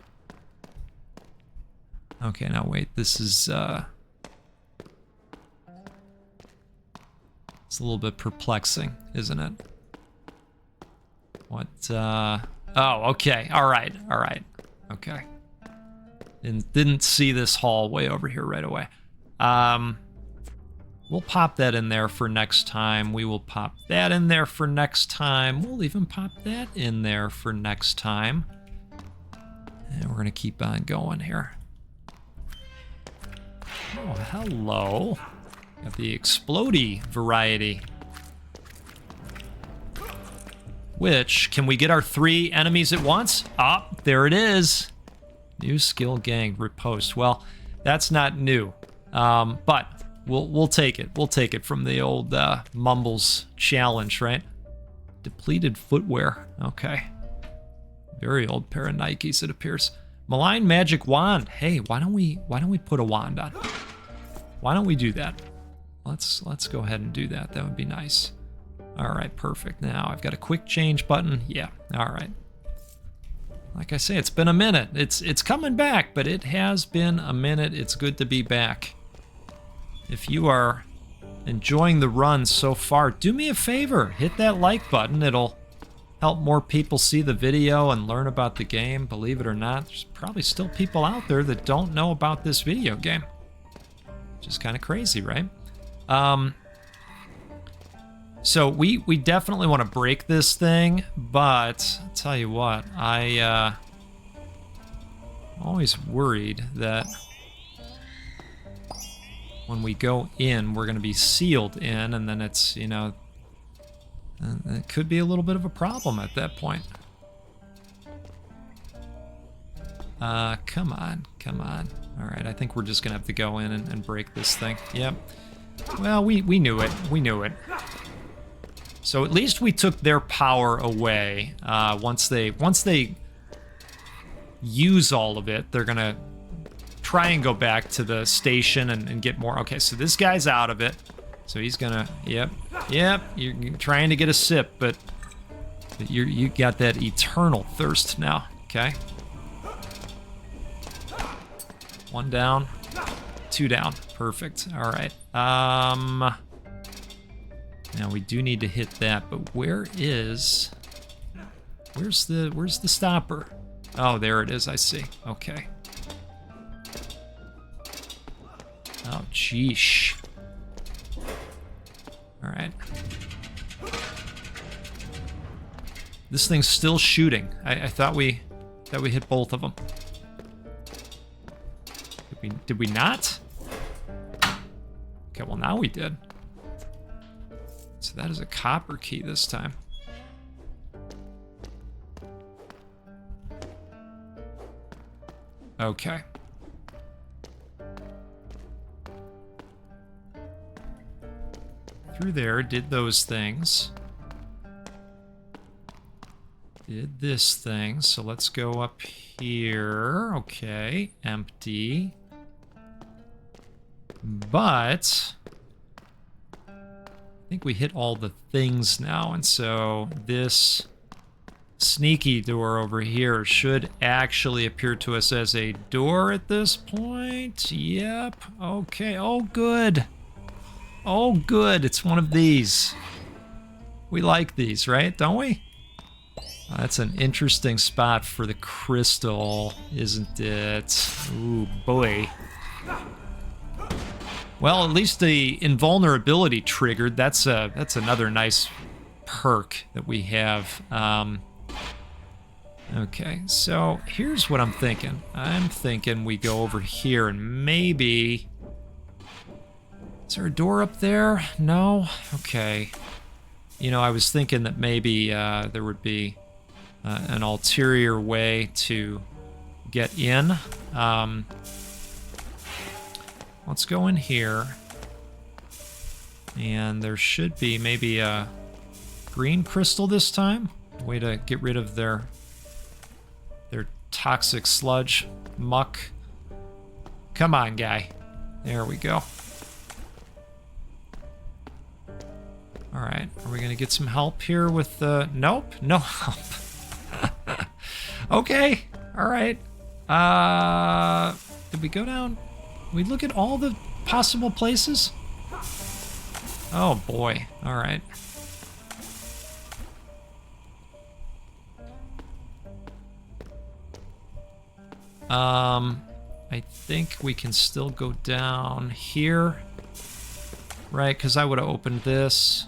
Okay, now wait, this is it's a little bit perplexing, isn't it? What oh, okay. All right. Okay. Didn't see this hallway over here right away. We'll pop that in there for next time. We will pop that in there for next time. We'll even pop that in there for next time. And we're gonna keep on going here. Oh, hello. Got the explodey variety. Which, can we get our 3 enemies at once? Ah, there it is. New skill gang riposte. Well, that's not new, but we'll take it. We'll take it from the old Mumbles challenge, right? Depleted footwear. Okay. Very old pair of Nikes, it appears. Malign magic wand. Hey, why don't we put a wand on? Why don't we do that? Let's go ahead and do that. That would be nice. All right, perfect. Now I've got a quick change button. Yeah. All right. Like I say, it's been a minute. It's coming back, but it has been a minute. It's good to be back. If you are enjoying the run so far, do me a favor. Hit that like button. It'll help more people see the video and learn about the game. Believe it or not, there's probably still people out there that don't know about this video game. Which is kind of crazy, right? So we definitely want to break this thing, but I'll tell you what, I'm always worried that when we go in, we're going to be sealed in, and then it's, you know, it could be a little bit of a problem at that point. Come on. All right, I think we're just going to have to go in and break this thing. Yep. Well, we knew it. We knew it. So at least we took their power away. Once they use all of it, they're going to try and go back to the station and get more. Okay, so this guy's out of it. So he's gonna, yep. Yep, you're trying to get a sip, but you got that eternal thirst now. Okay. 1 down, 2 down. Perfect. All right. Now we do need to hit that, but where's the stopper? Oh, there it is. I see. Okay. Oh, sheesh. All right. This thing's still shooting. I thought we hit both of them. Did we not? Okay, well now we did. So that is a copper key this time. Okay. Through there, did those things. Did this thing, so let's go up here. Okay, empty. But I think we hit all the things now, and so this sneaky door over here should actually appear to us as a door at this point. Yep, okay, oh good. Oh good, it's one of these. We like these, right? Don't we? That's an interesting spot for the crystal, isn't it? Ooh, boy. Well, at least the invulnerability triggered. That's another nice perk that we have. Okay, so here's what I'm thinking. I'm thinking we go over here and maybe... Is there a door up there? No? Okay. You know, I was thinking that maybe there would be an ulterior way to get in. Let's go in here. And there should be maybe a green crystal this time. A way to get rid of their toxic sludge muck. Come on, guy. There we go. Alright, are we gonna get some help here with the... Nope, no help. Okay, alright. Did we go down? Did we look at all the possible places? Oh boy, alright. I think we can still go down here. Right, because I would have opened this.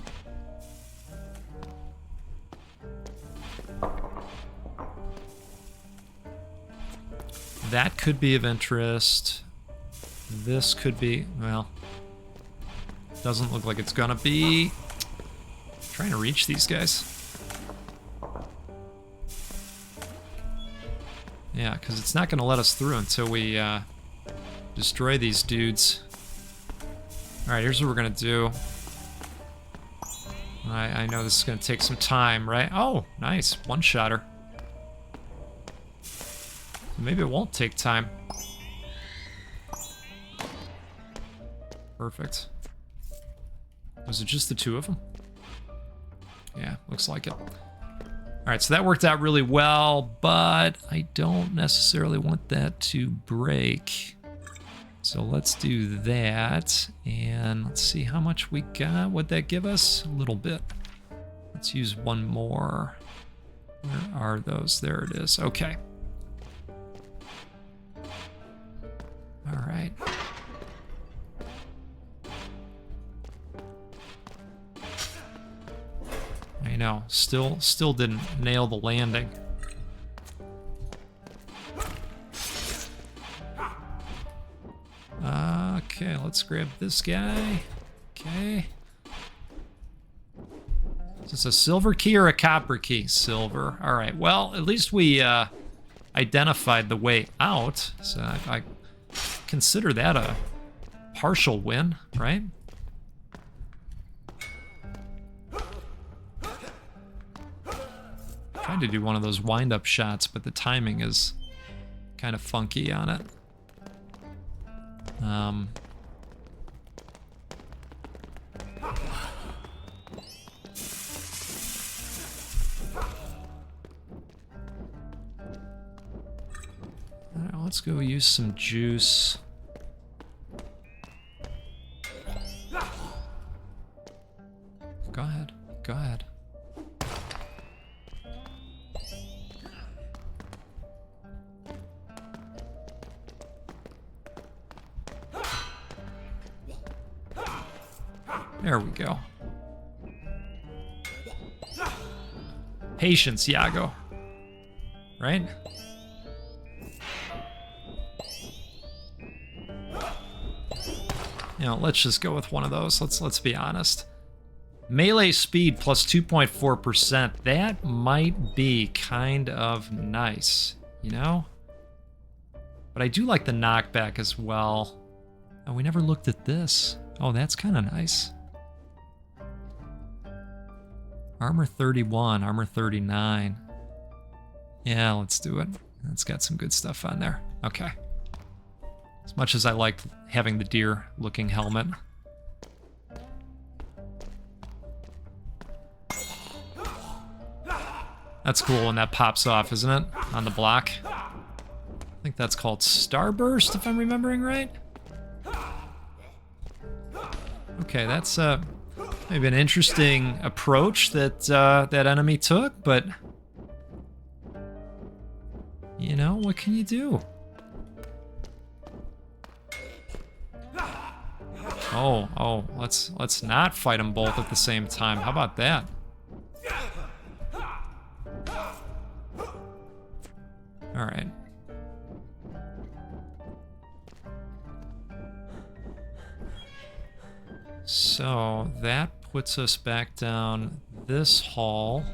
That could be of interest. This could be, well, doesn't look like it's gonna be. I'm trying to reach these guys. Yeah, because it's not gonna let us through until we destroy these dudes. Alright, here's what we're gonna do. I know this is gonna take some time, right? Oh, nice, one-shotter. Maybe it won't take time. Perfect. Was it just the two of them? Yeah, looks like it. Alright, so that worked out really well, but I don't necessarily want that to break. So let's do that, and let's see how much we got. What'd that give us? A little bit. Let's use one more. Where are those? There it is. Okay. All right. I know, still didn't nail the landing. Okay, let's grab this guy. Okay. Is this a silver key or a copper key? Silver. All right, well, at least we identified the way out, so I consider that a partial win, right? Tried to do one of those wind-up shots, but the timing is kind of funky on it. let's go use some juice. Go ahead. Go ahead. There we go. Patience, Iago. Right? You know, let's just go with one of those. Let's be honest. Melee speed plus 2.4%. That might be kind of nice, you know? But I do like the knockback as well. Oh, we never looked at this. Oh, that's kind of nice. Armor 31, armor 39. Yeah, let's do it. It's got some good stuff on there. Okay. As much as I liked having the deer-looking helmet. That's cool when that pops off, isn't it? On the block. I think that's called Starburst, if I'm remembering right. Okay, that's maybe an interesting approach that that enemy took, but you know, what can you do? Oh, let's not fight them both at the same time. How about that? All right. So that puts us back down this hall.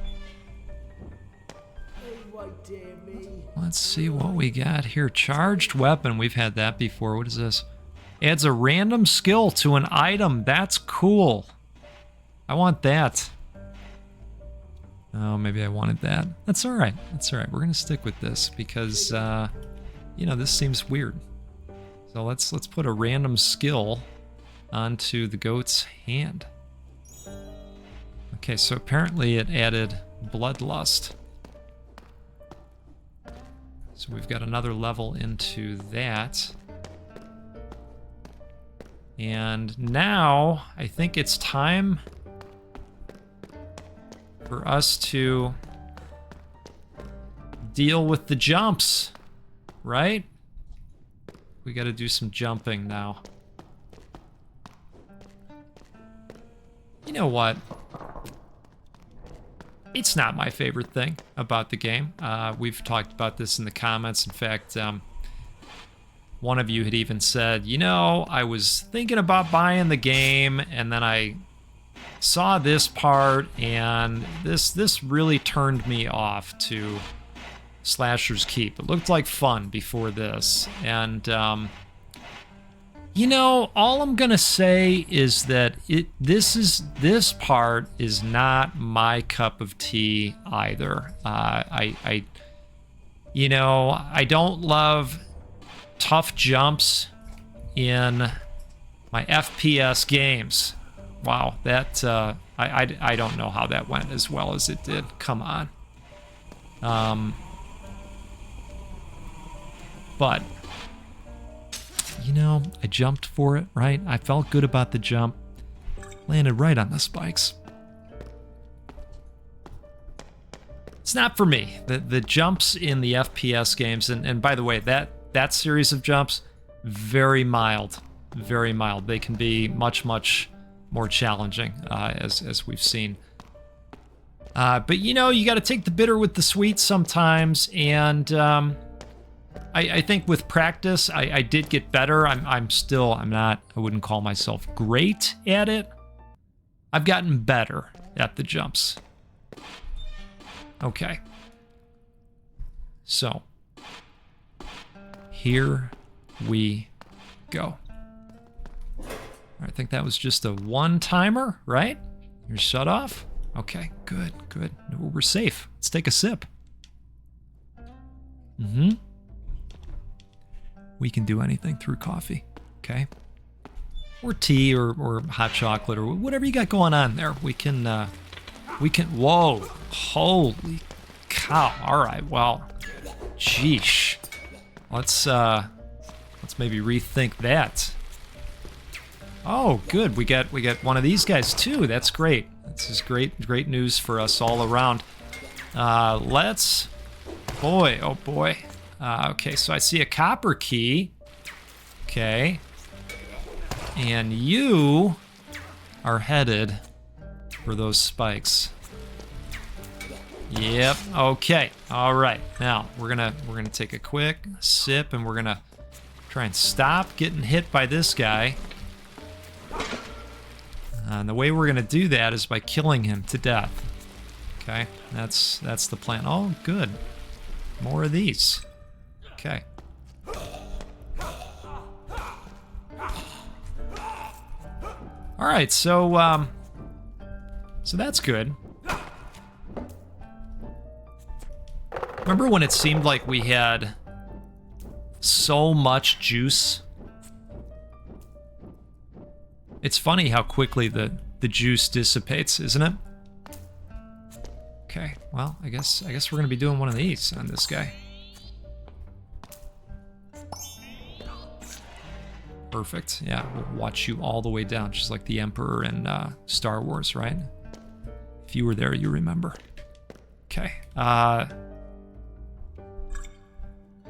Let's see what we got here. Charged weapon. We've had that before. What is this? Adds a random skill to an item. That's cool. I want that. Oh, maybe I wanted that. That's all right. That's all right. We're gonna stick with this because, you know, this seems weird. So let's put a random skill onto the goat's hand. Okay, so apparently it added bloodlust. So we've got another level into that. And now I think it's time for us to deal with the jumps, right? We got to do some jumping now. You know what? It's not my favorite thing about the game. We've talked about this in the comments. In fact, one of you had even said, you know, I was thinking about buying the game, and then I saw this part, and this really turned me off to Slasher's Keep. It looked like fun before this, and you know, all I'm gonna say is that this part is not my cup of tea either. You know, I don't love tough jumps in my FPS games. Wow, that I don't know how that went as well as it did. Come on. But you know, I jumped for it, right? I felt good about the jump. Landed right on the spikes. It's not for me. The jumps in the FPS games, and by the way, that series of jumps, very mild. Very mild. They can be much more challenging, as we've seen. But you know, you got to take the bitter with the sweet sometimes, and I think with practice, I did get better. I wouldn't call myself great at it. I've gotten better at the jumps. Okay. So, here we go. I think that was just a one-timer, right? You're shut off? Okay, good. We're safe. Let's take a sip. We can do anything through coffee, okay? Or tea, or hot chocolate, or whatever you got going on there. We can, whoa, holy cow. All right, well, sheesh. let's maybe rethink that. Oh, good. We get one of these guys too. That's great. This is great news for us all around. Let's. Boy, oh boy. Okay, so I see a copper key. Okay. And you are headed for those spikes. Yep. Okay. All right. Now we're gonna take a quick sip, and we're gonna try and stop getting hit by this guy. And the way we're gonna do that is by killing him to death. Okay. That's the plan. Oh, good. More of these. Okay. All right. So that's good. Remember when it seemed like we had so much juice? It's funny how quickly the juice dissipates, isn't it? Okay, well, I guess we're gonna be doing one of these on this guy. Perfect. Yeah, we'll watch you all the way down, just like the Emperor in Star Wars, right? If you were there, you remember. Okay.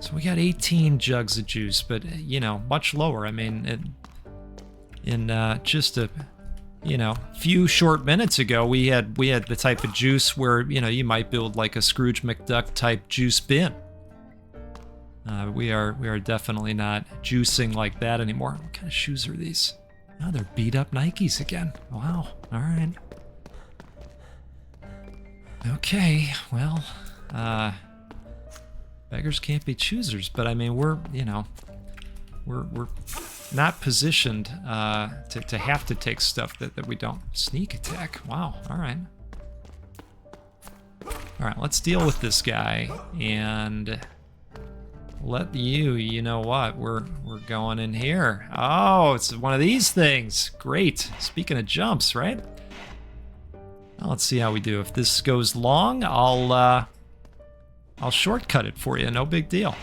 So we got 18 jugs of juice, but, you know, much lower. I mean, in just a, you know, few short minutes ago, we had the type of juice where, you know, you might build like a Scrooge McDuck type juice bin. We are definitely not juicing like that anymore. What kind of shoes are these? Oh, they're beat up Nikes again. Wow. All right. Okay. Well, beggars can't be choosers, but I mean, we're not positioned to have to take stuff that we don't. Sneak attack. Wow. All right. All right. Let's deal with this guy and let you know what, we're going in here. Oh, it's one of these things. Great. Speaking of jumps, right? Well, let's see how we do. If this goes long, I'll shortcut it for you. No big deal.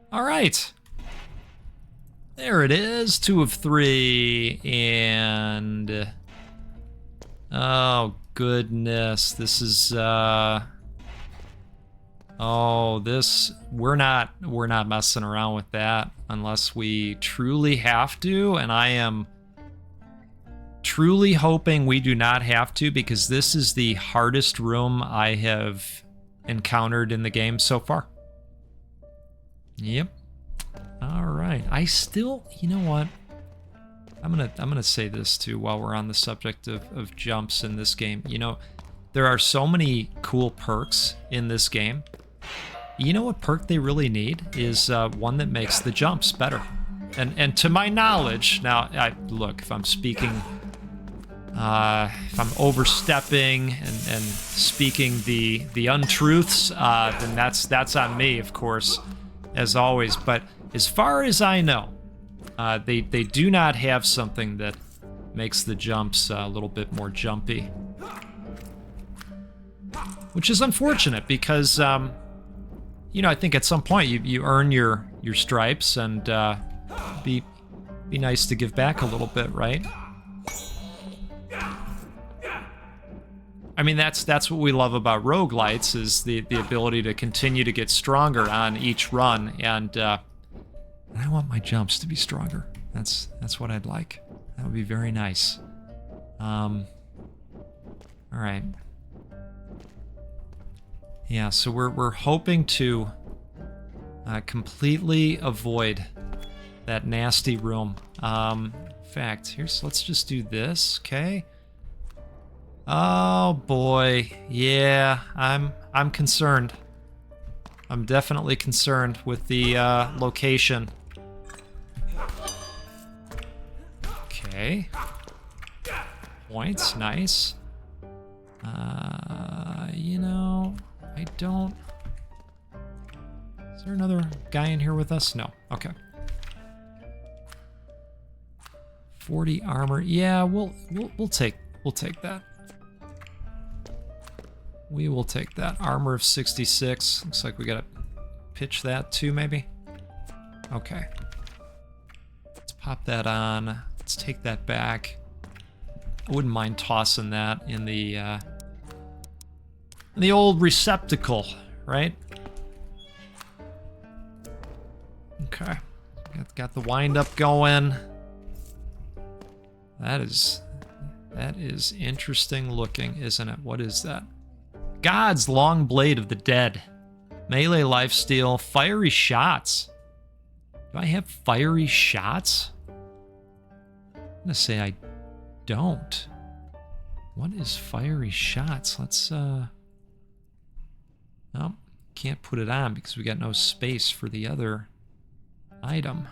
All right. There it is, 2 of 3, and oh goodness, this is oh, this we're not messing around with that unless we truly have to, and I am truly hoping we do not have to, because this is the hardest room I have encountered in the game so far. Yep. All right. I still, you know what? I'm gonna say this too while we're on the subject of jumps in this game. You know, there are so many cool perks in this game. You know what perk they really need is one that makes the jumps better. And to my knowledge, now look, if I'm speaking, if I'm overstepping and speaking the untruths, then that's on me, of course, as always. But as far as I know, they do not have something that makes the jumps a little bit more jumpy, which is unfortunate because you know, I think at some point you earn your stripes, and be nice to give back a little bit, right? I mean, that's what we love about roguelites, is the ability to continue to get stronger on each run, and I want my jumps to be stronger. That's what I'd like. That would be very nice. All right. Yeah, so we're hoping to completely avoid that nasty room. In fact, let's just do this, okay? Oh boy, yeah, I'm concerned. I'm definitely concerned with the location. Okay. Points, nice. You know, I don't... Is there another guy in here with us? No. Okay. 40 armor. Yeah, we'll take that. We will take that. Armor of 66. Looks like we gotta pitch that too, maybe. Okay. Let's pop that on. Let's take that back. I wouldn't mind tossing that in the old receptacle, right? Okay. Got the wind up going. That is interesting looking, isn't it? What is that? God's long blade of the dead. Melee lifesteal, fiery shots. Do I have fiery shots? I'm gonna say I don't. What is fiery shots? Let's oh, can't put it on because we got no space for the other item.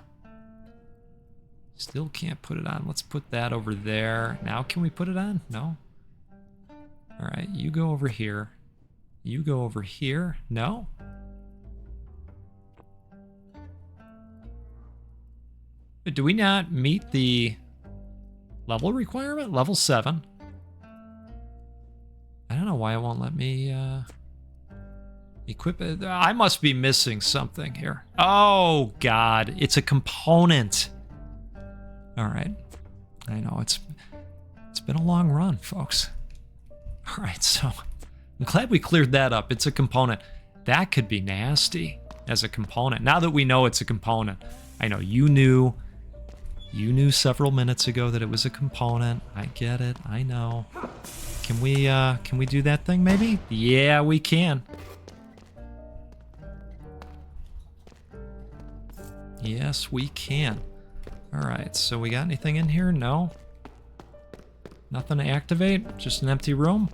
Still can't put it on. Let's put that over there. Now can we put it on? No. All right, you go over here. You go over here. No. But do we not meet the level requirement? Level 7. I don't know why it won't let me equip it. I must be missing something here. Oh, God. It's a component. All right. I know it's been a long run, folks. All right, so I'm glad we cleared that up. It's a component. That could be nasty as a component. Now that we know it's a component. I know you knew several minutes ago that it was a component. I get it. I know. Can we do that thing maybe? Yeah, we can. Yes, we can. All right, so we got anything in here? No. Nothing to activate? Just an empty room?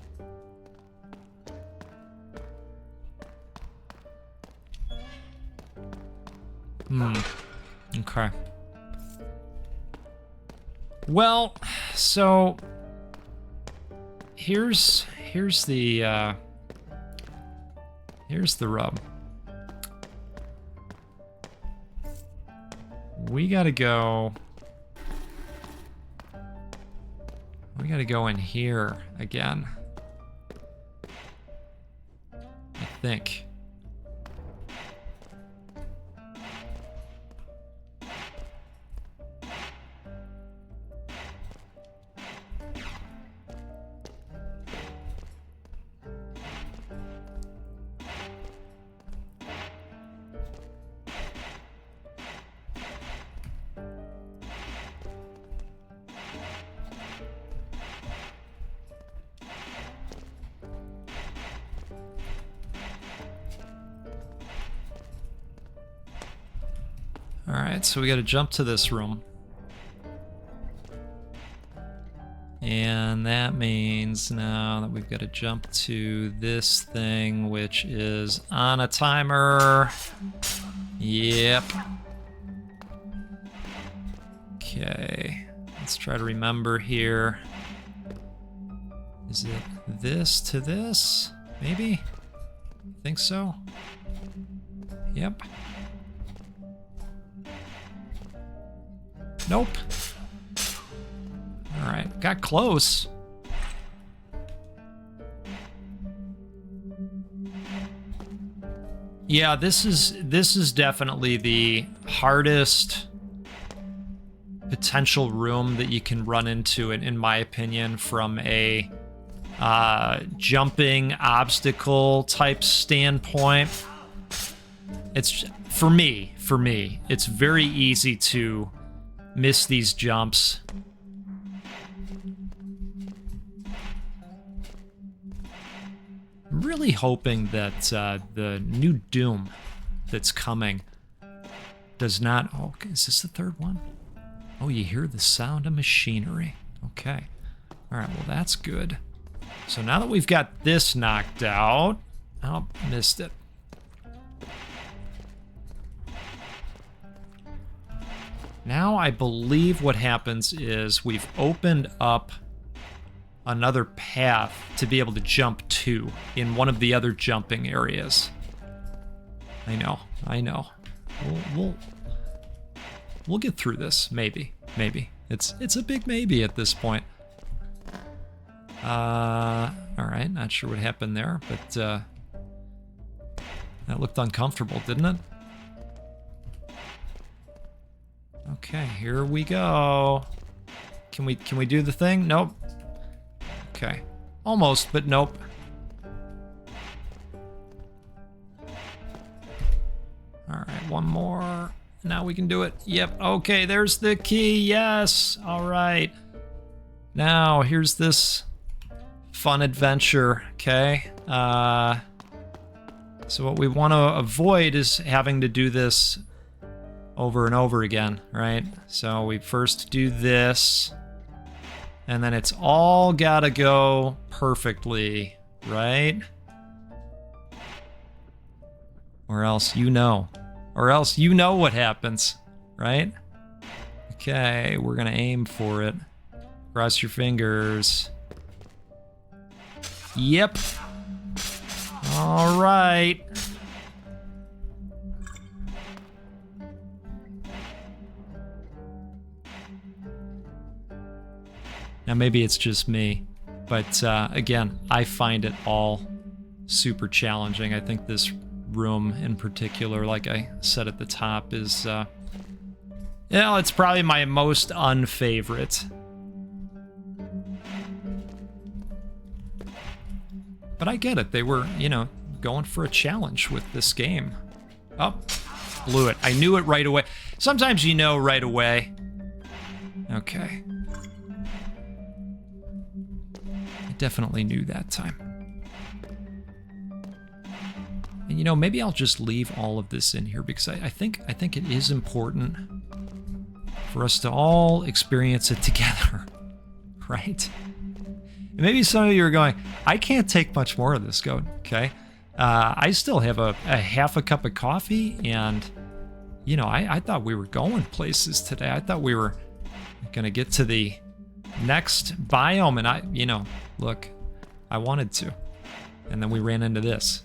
Okay. Well, so here's the rub. We gotta go in here again. I think. Alright, so we gotta jump to this room. And that means now that we've got to jump to this thing, which is on a timer. Yep. Okay, let's try to remember here. Is it this to this? Maybe? I think so. Yep. Nope. All right, got close. Yeah, this is definitely the hardest potential room that you can run into, in my opinion, from a jumping obstacle type standpoint. It's for me, it's very easy to miss these jumps. I'm really hoping that the new Doom that's coming does not... Oh, is this the third one? Oh, you hear the sound of machinery. Okay. All right, well, that's good. So now that we've got this knocked out... Oh, missed it. Now I believe what happens is we've opened up another path to be able to jump to in one of the other jumping areas. I know. We'll get through this, maybe. It's a big maybe at this point. All right, not sure what happened there, but that looked uncomfortable, didn't it? Okay, here we go. Can we do the thing? Nope. Okay. Almost, but nope. All right, one more. Now we can do it. Yep. Okay, there's the key. Yes. All right. Now, here's this fun adventure, okay? So what we want to avoid is having to do this over and over again, right? So we first do this, and then it's all gotta go perfectly, right? Or else you know what happens, right? Okay, we're gonna aim for it. Cross your fingers. Yep. All right. Now maybe it's just me, but again, I find it all super challenging. I think this room in particular, like I said at the top, is, it's probably my most unfavorite. But I get it. They were, going for a challenge with this game. Oh, blew it. I knew it right away. Sometimes you know right away. Okay. I definitely knew that time. And maybe I'll just leave all of this in here because I think it is important for us to all experience it together, right? And maybe some of you are going, I can't take much more of this, okay? I still have a half a cup of coffee, and, I thought we were going places today. I thought we were going to get to the next biome, and look, I wanted to. And then we ran into this.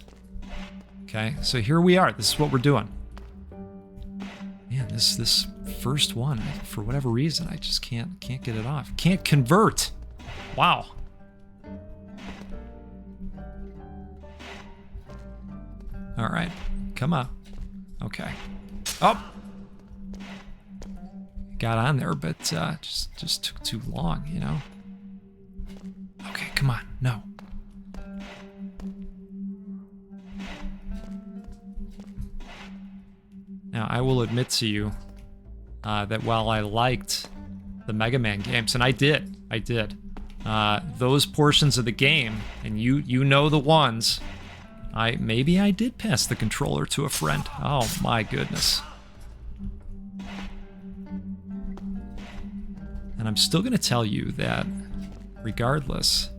Okay, so here we are. This is what we're doing. Man, this first one, for whatever reason, I just can't get it off. Can't convert. Wow. All right, come on. Okay. Oh, got on there, but just took too long, Okay, come on. No. Now, I will admit to you that while I liked the Mega Man games, and I did, those portions of the game, and you know the ones, maybe I did pass the controller to a friend. Oh my goodness. And I'm still gonna tell you that regardless,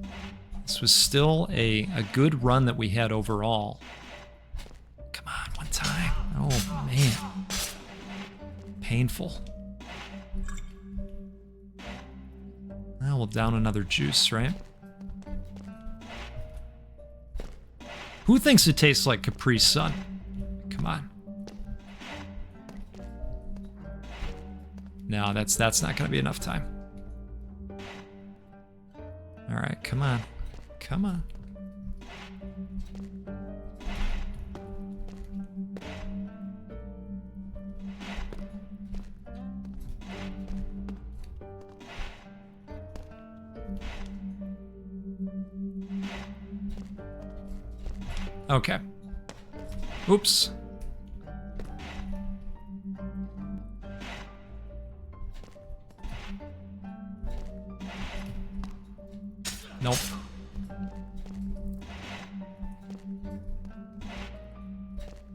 this was still a good run that we had overall. Come on, one time. Oh man. Painful. Well, we'll down another juice, right? Who thinks it tastes like Capri Sun? Come on. No, that's not gonna be enough time. All right, come on. Come on. Okay. Oops. Nope.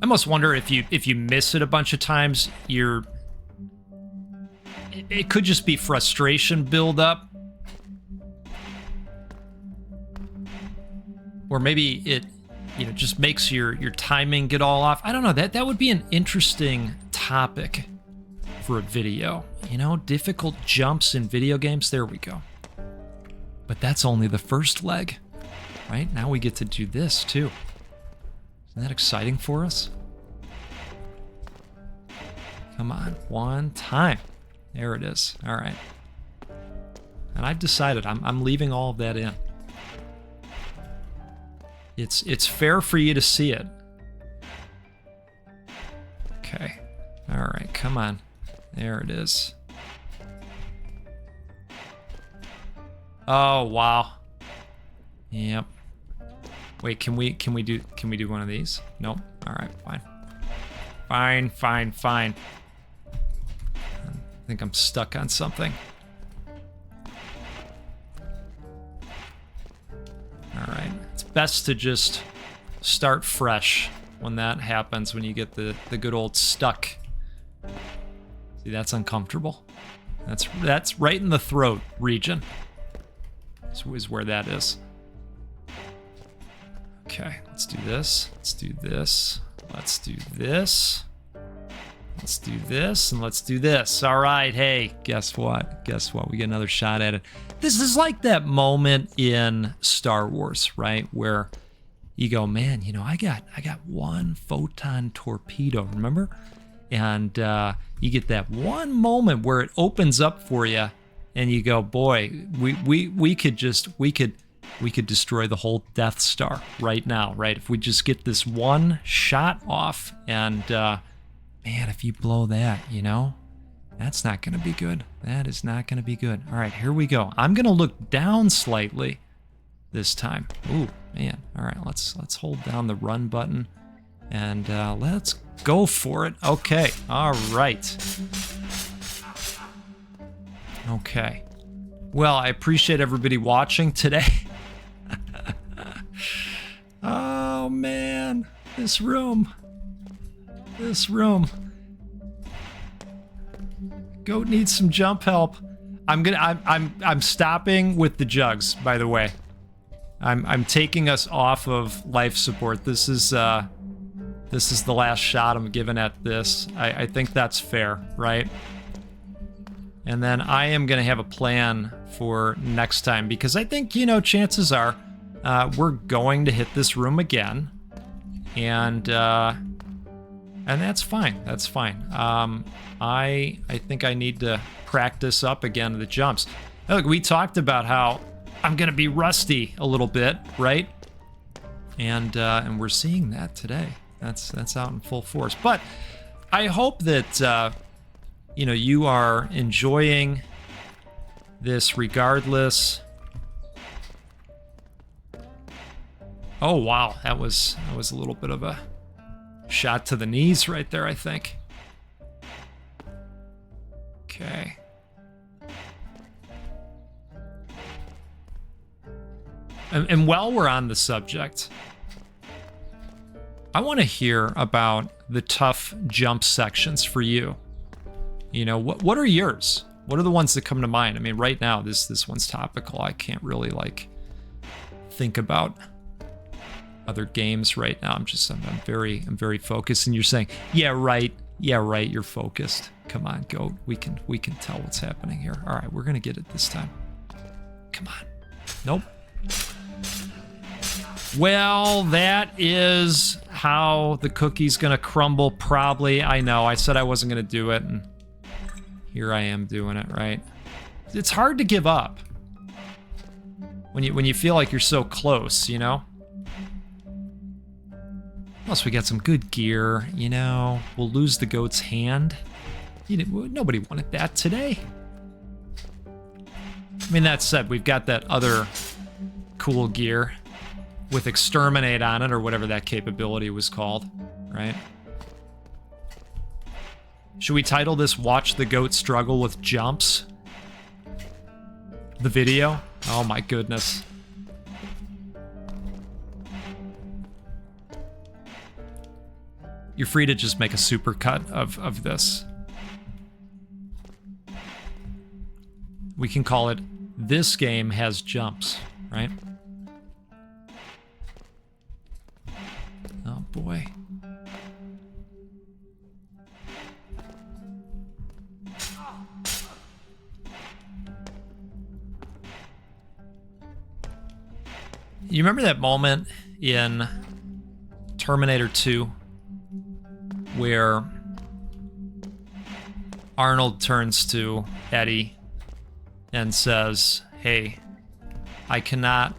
I must wonder if you miss it a bunch of times, it could just be frustration build up. Or maybe it just makes your timing get all off. I don't know. That would be an interesting topic for a video. You know, difficult jumps in video games. There we go. But that's only the first leg, right? Now we get to do this too. Isn't that exciting for us? Come on, one time. There it is. All right. And I've decided I'm leaving all of that in. It's fair for you to see it. Okay. All right, come on. There it is. Oh, wow. Yep. Wait, can we do one of these? Nope. All right, fine. Fine. I think I'm stuck on something. All right. It's best to just start fresh when that happens, when you get the good old stuck. See, that's uncomfortable. That's right in the throat region. This is where that is. Okay, let's do this. Let's do this. Let's do this. Let's do this, and let's do this. All right, hey, guess what? Guess what? We get another shot at it. This is like that moment in Star Wars, right? Where you go, man, you know, I got one photon torpedo, remember? And you get that one moment where it opens up for you, and you go, boy, we could destroy the whole Death Star right now, right? If we just get this one shot off, and man, if you blow that, you know, that's not going to be good. That is not going to be good. All right, here we go. I'm going to look down slightly this time. Ooh, man. All right, let's hold down the run button, and let's go for it. Okay, all right. Okay. Well, I appreciate everybody watching today. Oh, man. This room. Goat needs some jump help. I'm stopping with the jugs, by the way. I'm taking us off of life support. This is the last shot I'm giving at this. I think that's fair, right? And then I am gonna have a plan for next time, because I think, you know, chances are we're going to hit this room again, and that's fine. That's fine. I think I need to practice up again the jumps. Look, we talked about how I'm gonna be rusty a little bit, right? And we're seeing that today. That's out in full force. But I hope that you know, you are enjoying this regardless. Oh wow, that was a little bit of a shot to the knees right there, I think. Okay. And while we're on the subject, I want to hear about the tough jump sections for you. You know, what are yours? What are the ones that come to mind? I mean, right now, this one's topical. I can't really, like, think about other games right now. I'm very focused. And you're saying, yeah, right, you're focused. Come on, Goat. We can tell what's happening here. All right, we're gonna get it this time. Come on. Nope. Well, that is how the cookie's gonna crumble, probably. I know, I said I wasn't gonna do it, and here I am doing it, right? It's hard to give up when you feel like you're so close, you know? Plus, we got some good gear, you know? We'll lose the goat's hand. Nobody wanted that today. I mean, that said, we've got that other cool gear with Exterminate on it, or whatever that capability was called, right? Should we title this Watch the Goat Struggle with Jumps? The video? Oh my goodness. You're free to just make a supercut of this. We can call it This Game Has Jumps, right? Oh boy. You remember that moment in Terminator 2 where Arnold turns to Eddie and says, hey, I cannot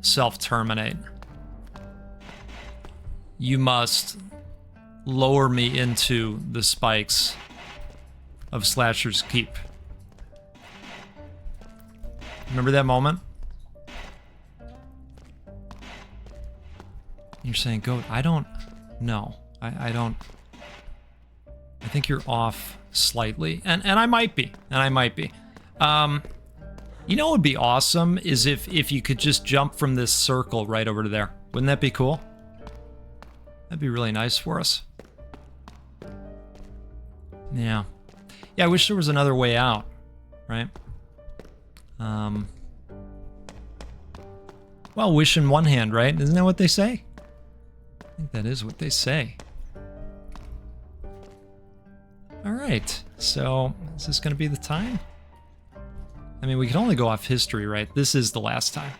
self-terminate. You must lower me into the spikes of Slasher's Keep. Remember that moment? You're saying, Goat, I don't know. I don't... I think you're off slightly. And I might be. And I might be. You know what would be awesome is if you could just jump from this circle right over to there. Wouldn't that be cool? That'd be really nice for us. Yeah. Yeah, I wish there was another way out, right? Well, wish in one hand, right? Isn't that what they say? I think that is what they say. All right, so is this gonna be the time? I mean, we can only go off history, right? This is the last time.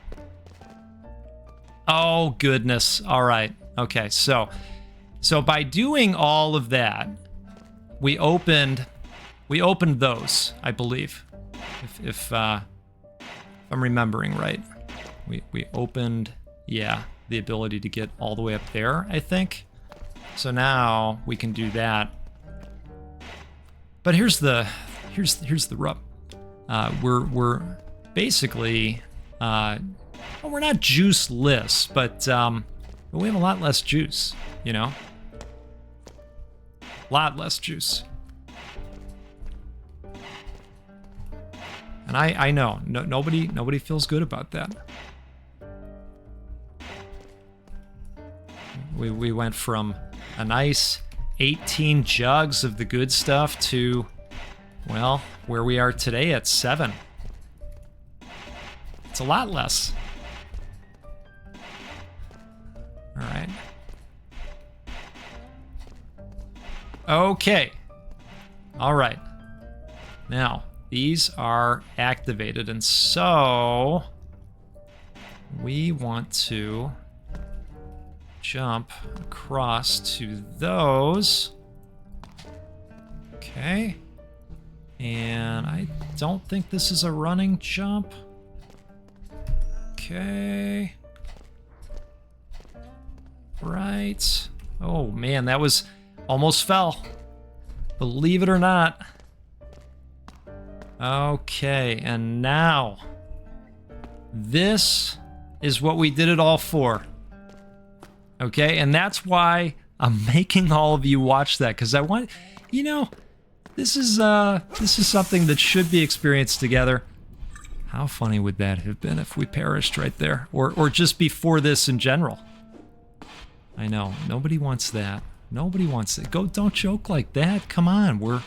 Oh, goodness. All right. Okay, so by doing all of that, we opened those, I believe. If I'm remembering right. We opened, yeah, the ability to get all the way up there, I think. So now we can do that. But here's the rub. We're basically well, we're not juiceless, but we have a lot less juice, you know? A lot less juice. And I know nobody feels good about that. We went from a nice 18 jugs of the good stuff to, well, where we are today at 7. It's a lot less. All right. Okay. All right. Now, these are activated, and so we want to jump across to those. Okay. And I don't think this is a running jump. Okay. Right. Oh man, that was almost fell. Believe it or not. Okay, and now this is what we did it all for. Okay, and that's why I'm making all of you watch that, because I want, you know, this is something that should be experienced together. How funny would that have been if we perished right there, or just before this in general? I know nobody wants that. Nobody wants it. Go, don't joke like that. Come on, we're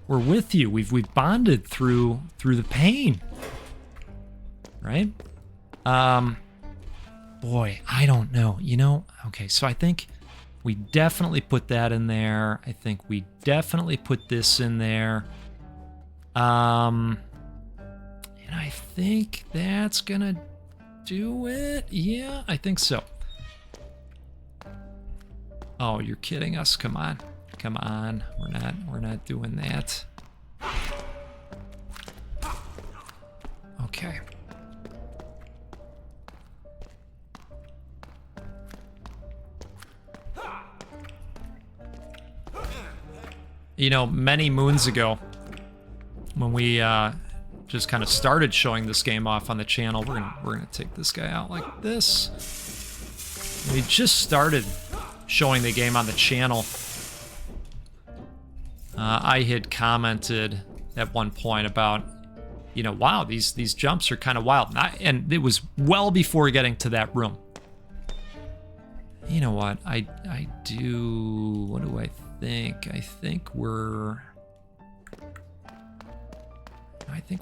with you. We've bonded through the pain, right? Boy, I don't know. You know, okay, so I think we definitely put that in there. I think we definitely put this in there. And I think that's gonna do it. Yeah, I think so. Oh, you're kidding us. Come on. Come on. We're not doing that. Okay. You know, many moons ago, when we just kind of started showing this game off on the channel, we're gonna take this guy out like this. We just started showing the game on the channel. I had commented at one point about, you know, wow, these jumps are kind of wild, and it was well before getting to that room. You know what? I do. What do I think? I think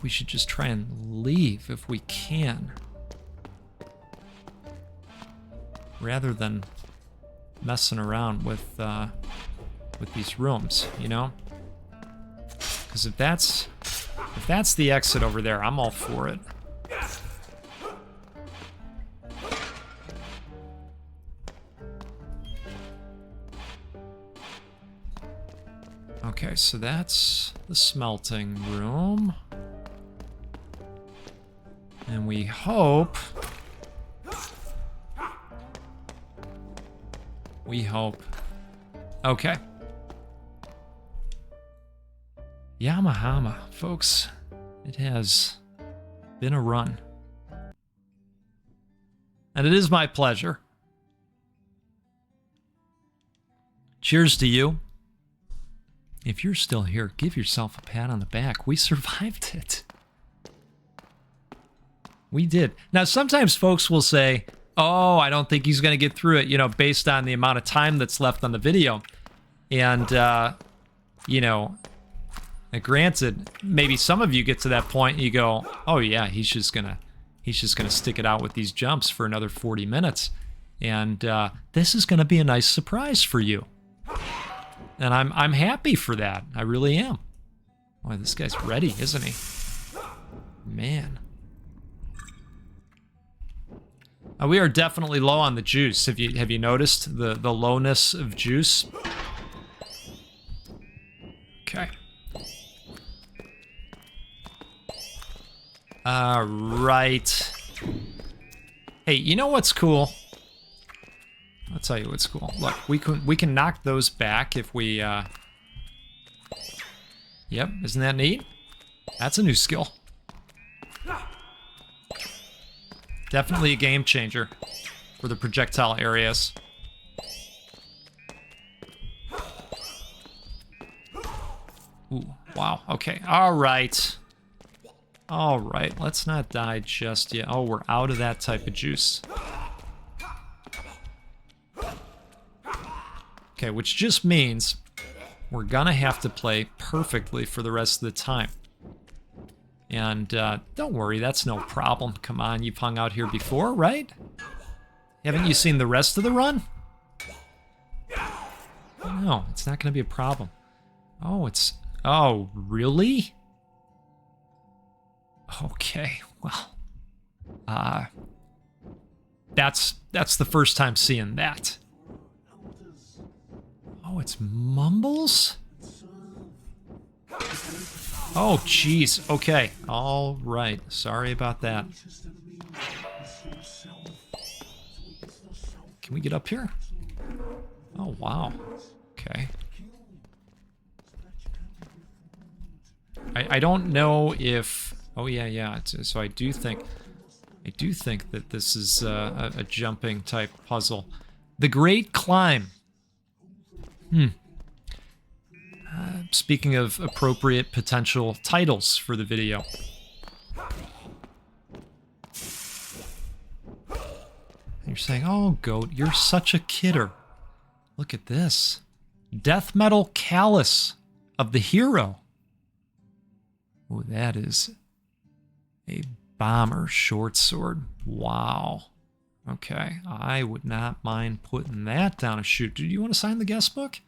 we should just try and leave if we can, rather than messing around with these rooms, you know? Because if that's the exit over there, I'm all for it. Okay, so that's the smelting room. And we hope... Okay. Yamahama, folks. It has been a run. And it is my pleasure. Cheers to you. If you're still here, give yourself a pat on the back. We survived it. We did. Now, sometimes folks will say, oh, I don't think he's going to get through it, you know, based on the amount of time that's left on the video. And, you know, granted, maybe some of you get to that point and you go, oh yeah, he's just gonna stick it out with these jumps for another 40 minutes. And this is gonna be a nice surprise for you. And I'm happy for that. I really am. Boy, this guy's ready, isn't he? Man. We are definitely low on the juice. Have you noticed the lowness of juice? Okay. Right. Hey, you know what's cool? I'll tell you what's cool. Look, we can knock those back if we Yep, isn't that neat? That's a new skill. Definitely a game changer for the projectile areas. Ooh, wow. Okay. All right. All right. Let's not die just yet. Oh, we're out of that type of juice. Okay, which just means we're gonna have to play perfectly for the rest of the time. And don't worry, that's no problem. Come on, you've hung out here before, right? Haven't you seen the rest of the run? No, it's not gonna be a problem. Oh, oh, really? Okay, well, that's the first time seeing that. Oh, it's Mumbles? Oh, jeez. Okay. All right. Sorry about that. Can we get up here? Oh, wow. Okay. I don't know if... Oh, yeah. So I do think that this is a jumping type puzzle. The Great Climb. Speaking of appropriate potential titles for the video. You're saying, oh, Goat, you're such a kidder. Look at this. Death Metal Callus of the Hero. Oh, that is a bomber short sword. Wow. Okay, I would not mind putting that down a chute. Do you want to sign the guest book?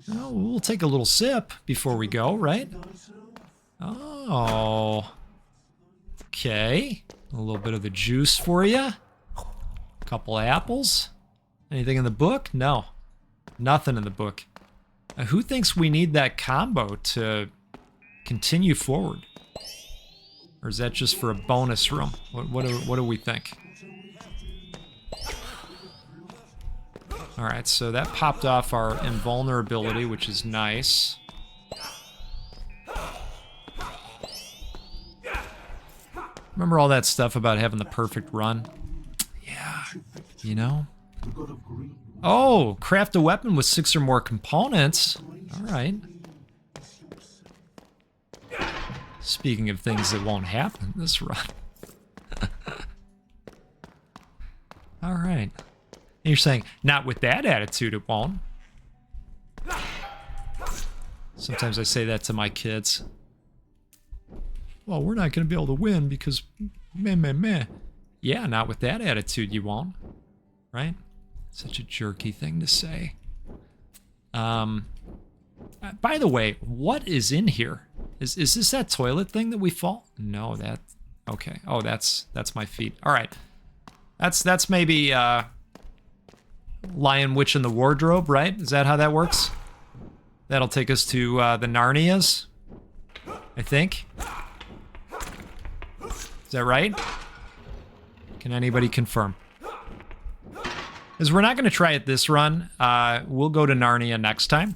Oh, we'll take a little sip before we go, right? Oh. Okay. A little bit of the juice for you. A couple apples. Anything in the book? No. Nothing in the book. Who thinks we need that combo to continue forward? Or is that just for a bonus room? What do we think? Alright, so that popped off our invulnerability, which is nice. Remember all that stuff about having the perfect run? Yeah, you know? Oh, craft a weapon with 6 or more components. Alright. Speaking of things that won't happen this run. Alright. And you're saying, not with that attitude, it won't. Sometimes I say that to my kids. Well, we're not going to be able to win because meh. Yeah, not with that attitude, you won't. Right? Such a jerky thing to say. By the way, what is in here? Is this that toilet thing that we fall? No, that... Okay. Oh, that's my feet. All right. That's maybe... Lion Witch in the Wardrobe, right? Is that how that works? That'll take us to the Narnias, I think. Is that right? Can anybody confirm? Because we're not going to try it this run. We'll go to Narnia next time.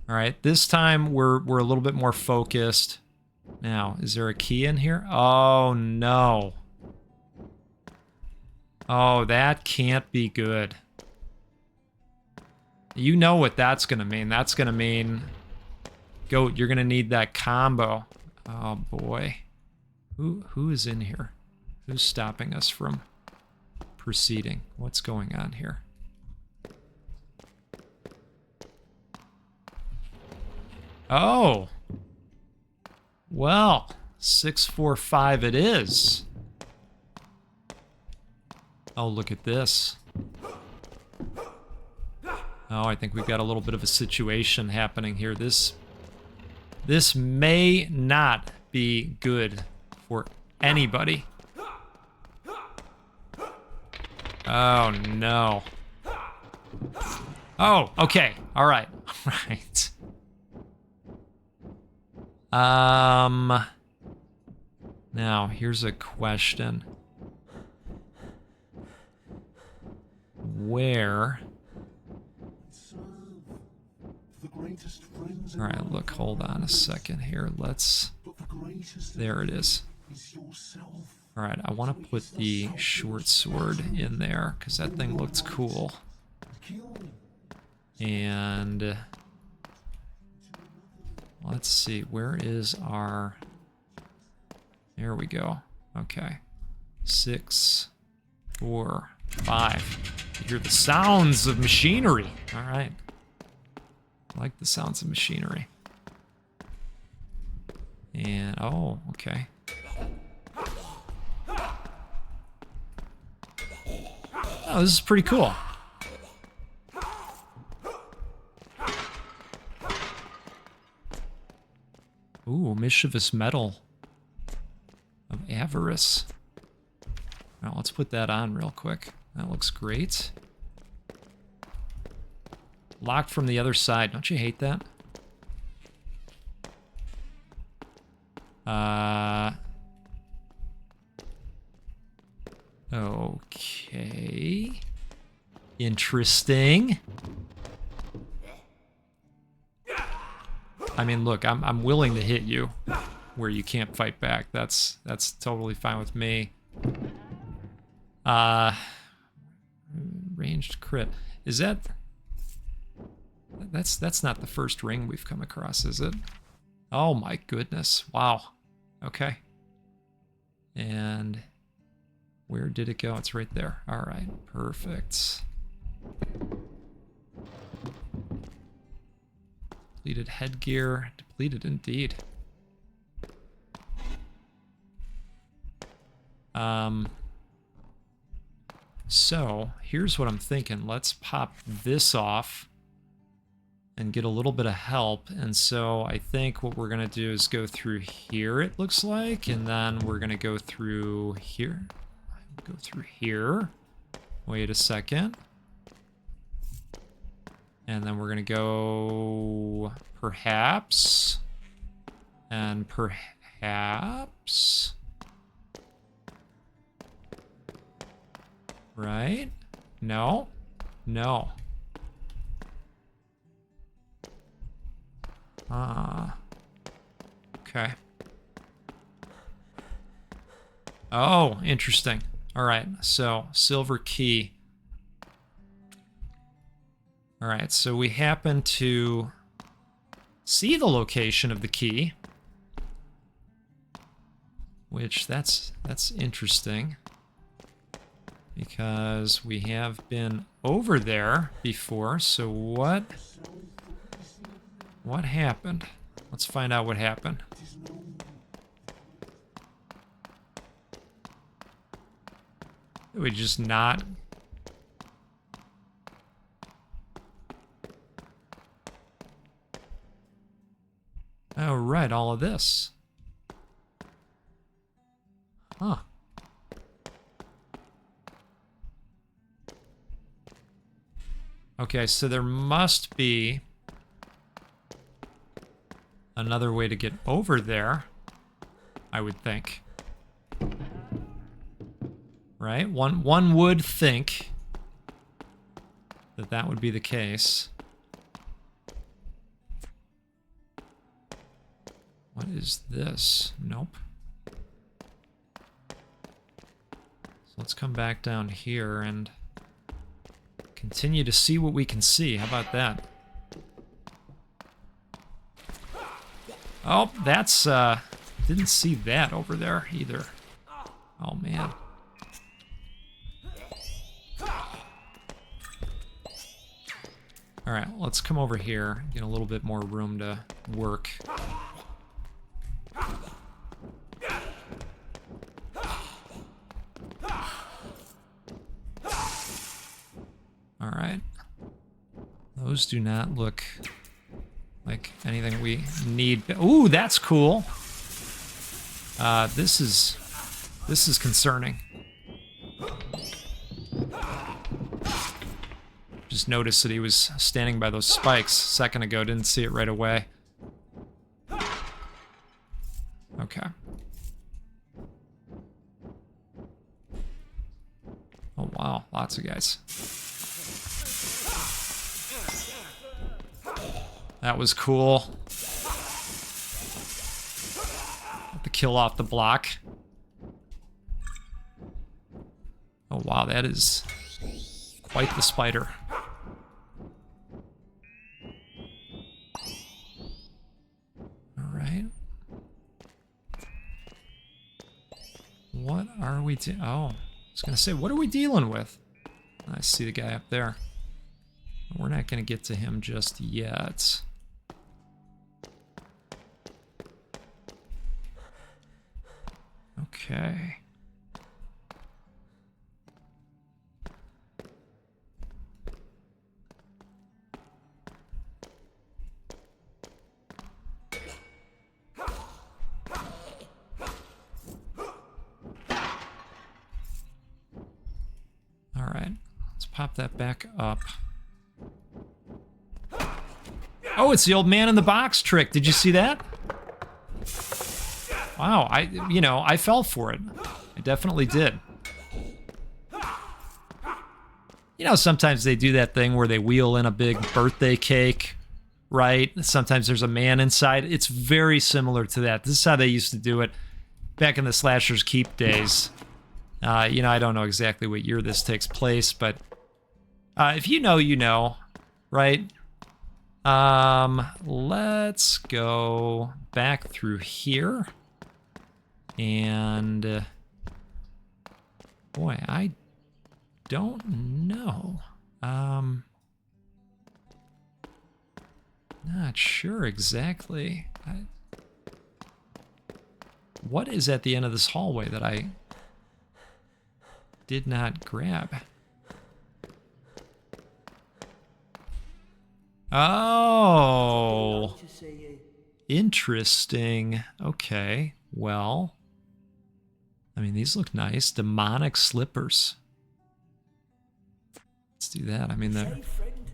All right, this time we're a little bit more focused. Now, is there a key in here? Oh, no. Oh, that can't be good. You know what that's going to mean. That's going to mean, Goat, you're going to need that combo. Oh, boy. Who is in here? Who's stopping us from proceeding? What's going on here? Oh. Well, 645 it is. Oh, look at this. Oh, I think we've got a little bit of a situation happening here. This may not be good for anybody. Oh, no. Oh, okay. All right. All right. Now, here's a question. Where... All right, look, hold on a second here. There it is. All right, I want to put the short sword in there because that thing looks cool. And let's see, where is our... There we go. Okay. 6, 4, 5. You hear the sounds of machinery. All right. I like the sounds of machinery. And, oh, okay. Oh, this is pretty cool. Ooh, mischievous metal of avarice. Now, let's put that on real quick. That looks great. Locked from the other side. Don't you hate that? Okay. Interesting. I mean, look, I'm willing to hit you where you can't fight back. That's totally fine with me. Ranged crit. Is that... That's not the first ring we've come across, is it? Oh my goodness. Wow. Okay. And where did it go? It's right there. All right. Perfect. Depleted headgear. Depleted indeed. So here's what I'm thinking. Let's pop this off and get a little bit of help. And so I think what we're going to do is go through here, it looks like, and then we're going to go through here. Go through here. Wait a second. And then we're going to go perhaps and perhaps. Right? No. No. Okay. Oh, interesting. All right, so silver key. All right, so we happen to see the location of the key, which that's interesting because we have been over there before. So what happened? Let's find out what happened. Did we just not... Oh, right, all of this. Huh. Okay, so there must be another way to get over there, I would think. Right? One would think that that would be the case. What is this? Nope. So let's come back down here and continue to see what we can see. How about that? Oh, that's, didn't see that over there either. Oh, man. All right, let's come over here, get a little bit more room to work. All right. Those do not look like anything we need. Ooh, that's cool. This is concerning. Just noticed that he was standing by those spikes a second ago. Didn't see it right away. Okay. Oh, wow. Lots of guys. That was cool. Have to kill off the block. Oh, wow. That is quite the spider. What are we oh, I was gonna say, what are we dealing with? I see the guy up there. We're not gonna get to him just yet. Okay. Pop that back up. Oh, it's the old man in the box trick. Did you see that? Wow, I fell for it. I definitely did. You know, sometimes they do that thing where they wheel in a big birthday cake, right? Sometimes there's a man inside. It's very similar to that. This is how they used to do it back in the Slashers Keep days. I don't know exactly what year this takes place, but if you know, you know, right? Let's go back through here. And, boy, I don't know. Not sure exactly. What is at the end of this hallway that I did not grab? Oh, interesting. Okay, well, I mean, these look nice. Demonic slippers. Let's do that. I mean, they're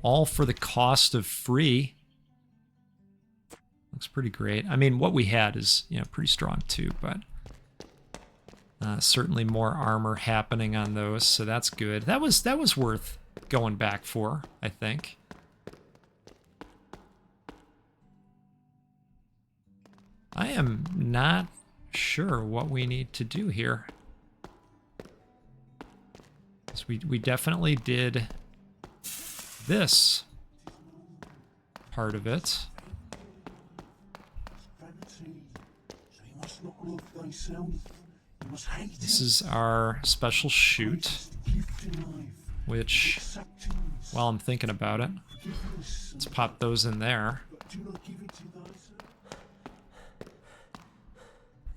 all for the cost of free. Looks pretty great. I mean, what we had is, pretty strong too, but certainly more armor happening on those, so that's good. That was worth going back for, I think. I am not sure what we need to do here. We definitely did this part of it. This is our special shoot, which, while I'm thinking about it, let's pop those in there.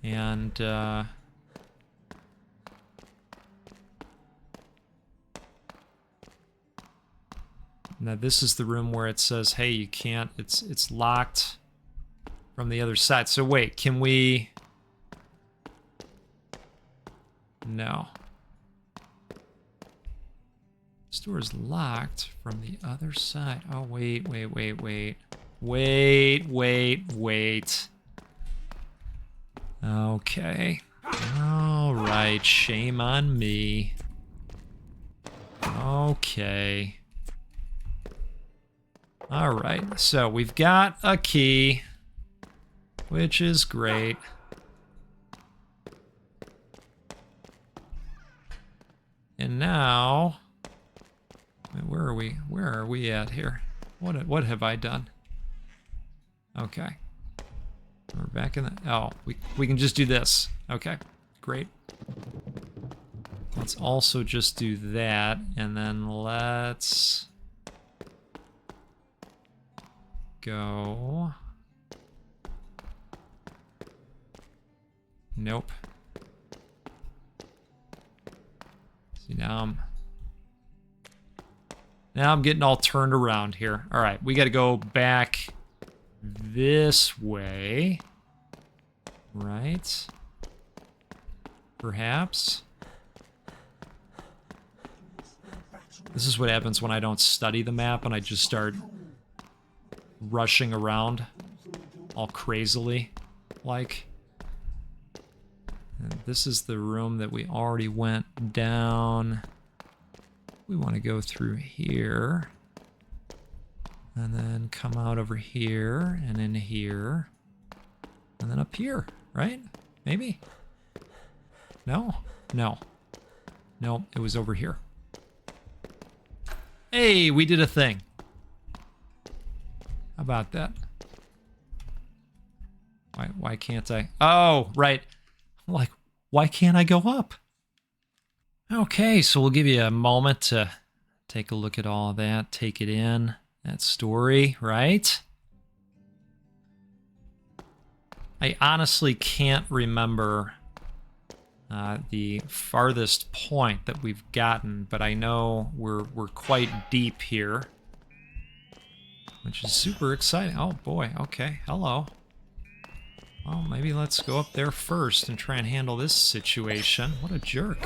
And, now this is the room where it says, hey, you can't, it's locked from the other side. So wait, can we? No. This door is locked from the other side. Oh, wait. Wait. Okay. All right, shame on me. Okay. All right, so we've got a key, which is great. And now, where are we? Where are we at here? What have I done? Okay. We're back in the... Oh, we can just do this. Okay, great. Let's also just do that, and then let's go... Nope. See, now I'm getting all turned around here. All right, we got to go back this way. Right? Perhaps? This is what happens when I don't study the map and I just start rushing around all crazily like. And this is the room that we already went down. We want to go through here. And then come out over here and in here. And then up here, right? Maybe? No? No. No, it was over here. Hey, we did a thing. How about that? Why can't I? Oh, right. Like, why can't I go up? Okay, so we'll give you a moment to take a look at all of that, take it in, that story, right? I honestly can't remember the farthest point that we've gotten, but I know we're quite deep here, which is super exciting. Oh boy, okay, hello. Well, maybe let's go up there first and try and handle this situation. What a jerk.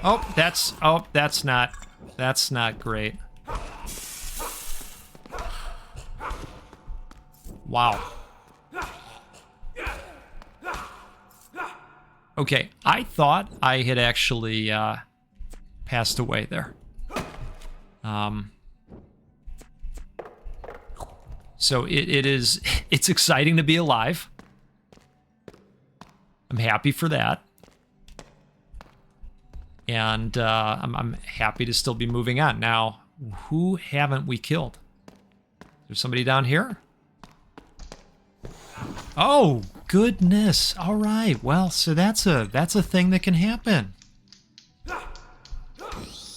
Oh, that's not great. Wow. Okay, I thought I had actually passed away there. So it's exciting to be alive. I'm happy for that. And I'm happy to still be moving on. Now, who haven't we killed? There's somebody down here? Oh, goodness. All right. Well, so that's a thing that can happen.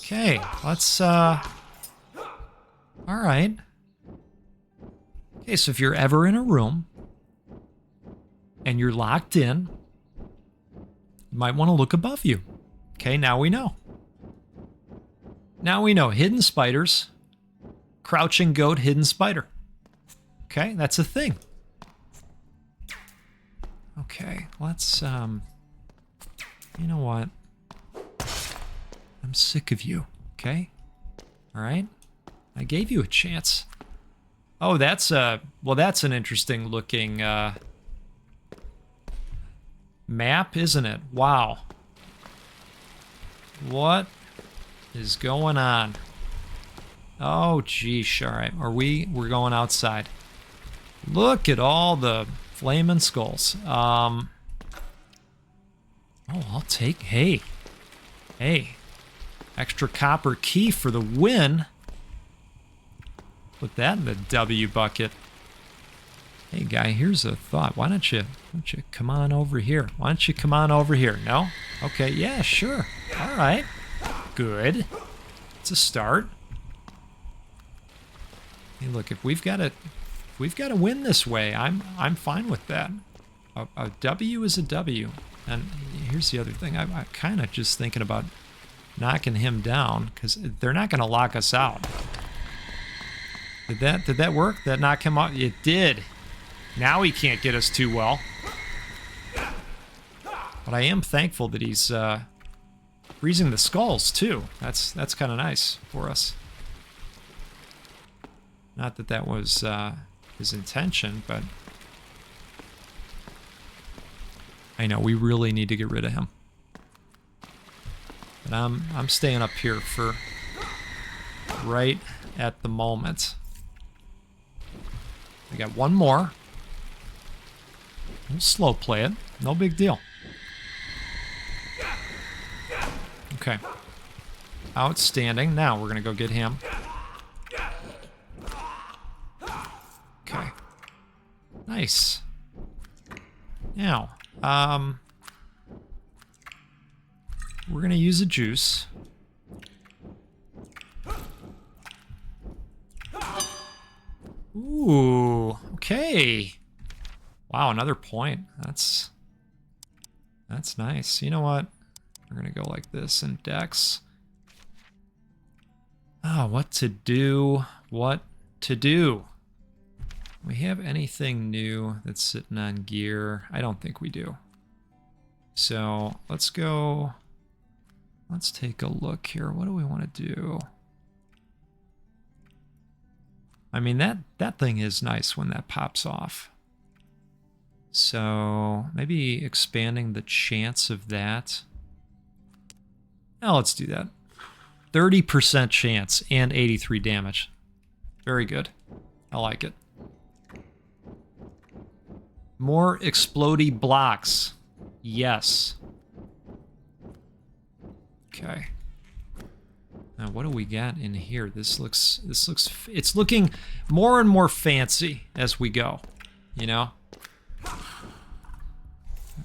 Okay, let's all right. Okay, so if you're ever in a room and you're locked in, you might want to look above you. Okay, now we know. Now we know. Hidden spiders. Crouching goat, hidden spider. Okay, that's a thing. Okay, let's, you know what? I'm sick of you, okay? All right? I gave you a chance. Oh, that's, well, that's an interesting looking, map, isn't it? Wow. What is going on? Oh, geesh. All right. We're going outside. Look at all the flaming skulls. Oh, I'll take, hey. Extra copper key for the win. Put that in the W bucket. Hey, guy, here's a thought. Why don't you come on over here? Why don't you come on over here? No? Okay, yeah, sure. All right. Good. It's a start. Hey, look, if we've got to win this way, I'm fine with that. A W is a W. And here's the other thing. I'm kind of just thinking about knocking him down because they're not going to lock us out. Did that work? That knock him out? It did. Now he can't get us too well. But I am thankful that he's freezing the skulls too. That's kind of nice for us. Not that that was his intention, but I know we really need to get rid of him. But I'm staying up here for right at the moment. We got one more. We'll slow play it. No big deal. Okay. Outstanding. Now we're going to go get him. Okay. Nice. Now, we're going to use a juice. Ooh, okay. Wow, another point. That's nice. You know what? We're going to go like this in Dex. Oh, what to do? What to do? We have anything new that's sitting on gear? I don't think we do. So let's go. Let's take a look here. What do we want to do? I mean, that thing is nice when that pops off. So maybe expanding the chance of that. Now let's do that. 30% chance and 83 damage. Very good. I like it. More explodey blocks. Yes. Okay. Now what do we got in here? It's looking more and more fancy as we go, you know? All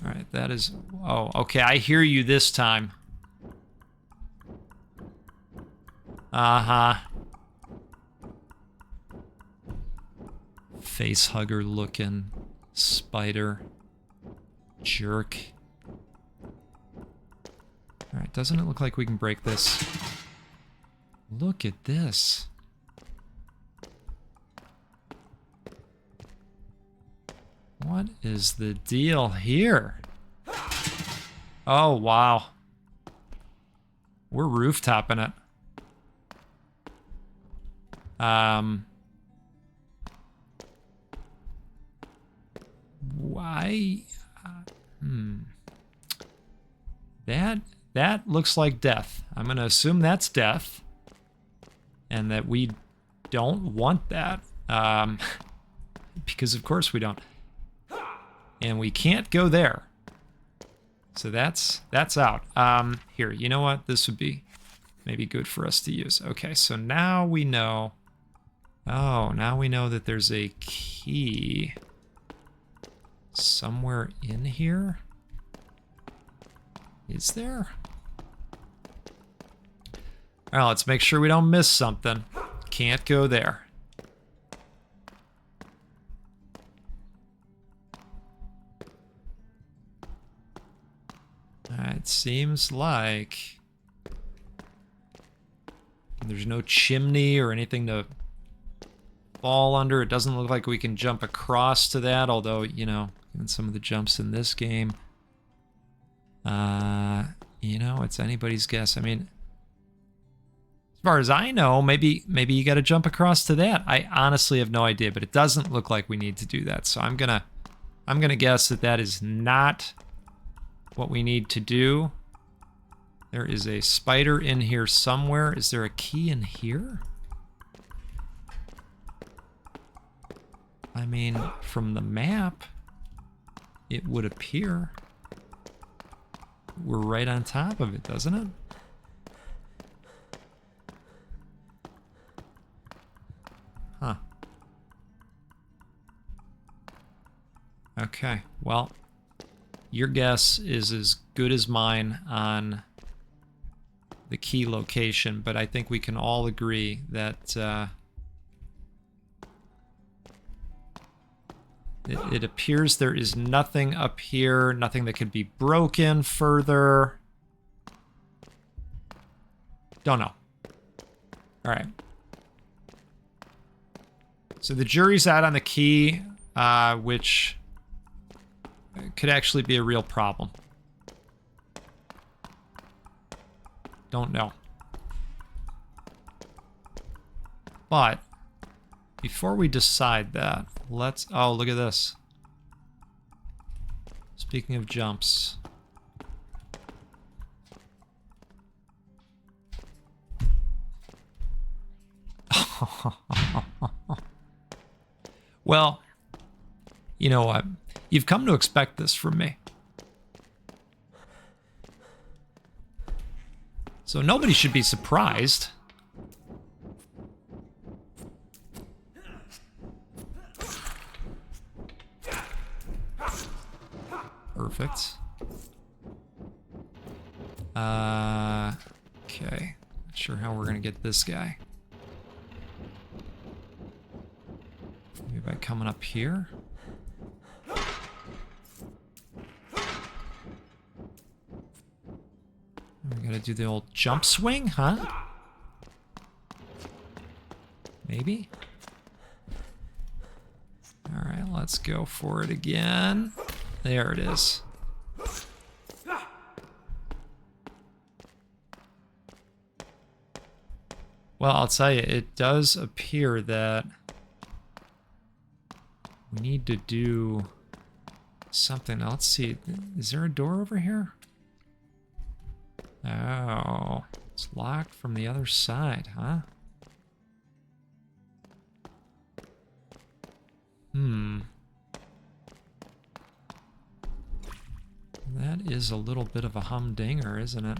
right, that is, oh, okay, I hear you this time. Uh-huh. Face hugger looking spider jerk. All right, doesn't it look like we can break this? Look at this. What is the deal here? Oh, wow. We're rooftopping it. Why? That looks like death. I'm gonna assume that's death. And that we don't want that. Because of course we don't. And we can't go there. So that's out. Here, you know what? This would be maybe good for us to use. Okay, so now we know. Oh, now we know that there's a key somewhere in here. Is there? All right, let's make sure we don't miss something. Can't go there. It seems like there's no chimney or anything to fall under. It doesn't look like we can jump across to that, although, you know, in some of the jumps in this game, you know, it's anybody's guess. I mean, as far as I know, maybe you got to jump across to that. I honestly have no idea, but it doesn't look like we need to do that. So I'm gonna guess that that is not what we need to do. There is a spider in here somewhere. Is there a key in here? I mean, from the map, it would appear we're right on top of it, doesn't it? Huh. Okay, well, your guess is as good as mine on the key location, but I think we can all agree that it appears there is nothing up here, nothing that could be broken further. Don't know. All right. So the jury's out on the key, which could actually be a real problem. Don't know. But before we decide that, let's... Oh, look at this. Speaking of jumps. Well, you know what? You've come to expect this from me. So nobody should be surprised. Perfect. Okay. Not sure how we're gonna get this guy. Maybe by coming up here. We gotta do the old jump swing, huh? Maybe? Alright, let's go for it again. There it is. Well, I'll tell you, it does appear that we need to do something. Now, let's see. Is there a door over here? Oh, it's locked from the other side, huh? That is a little bit of a humdinger, isn't it?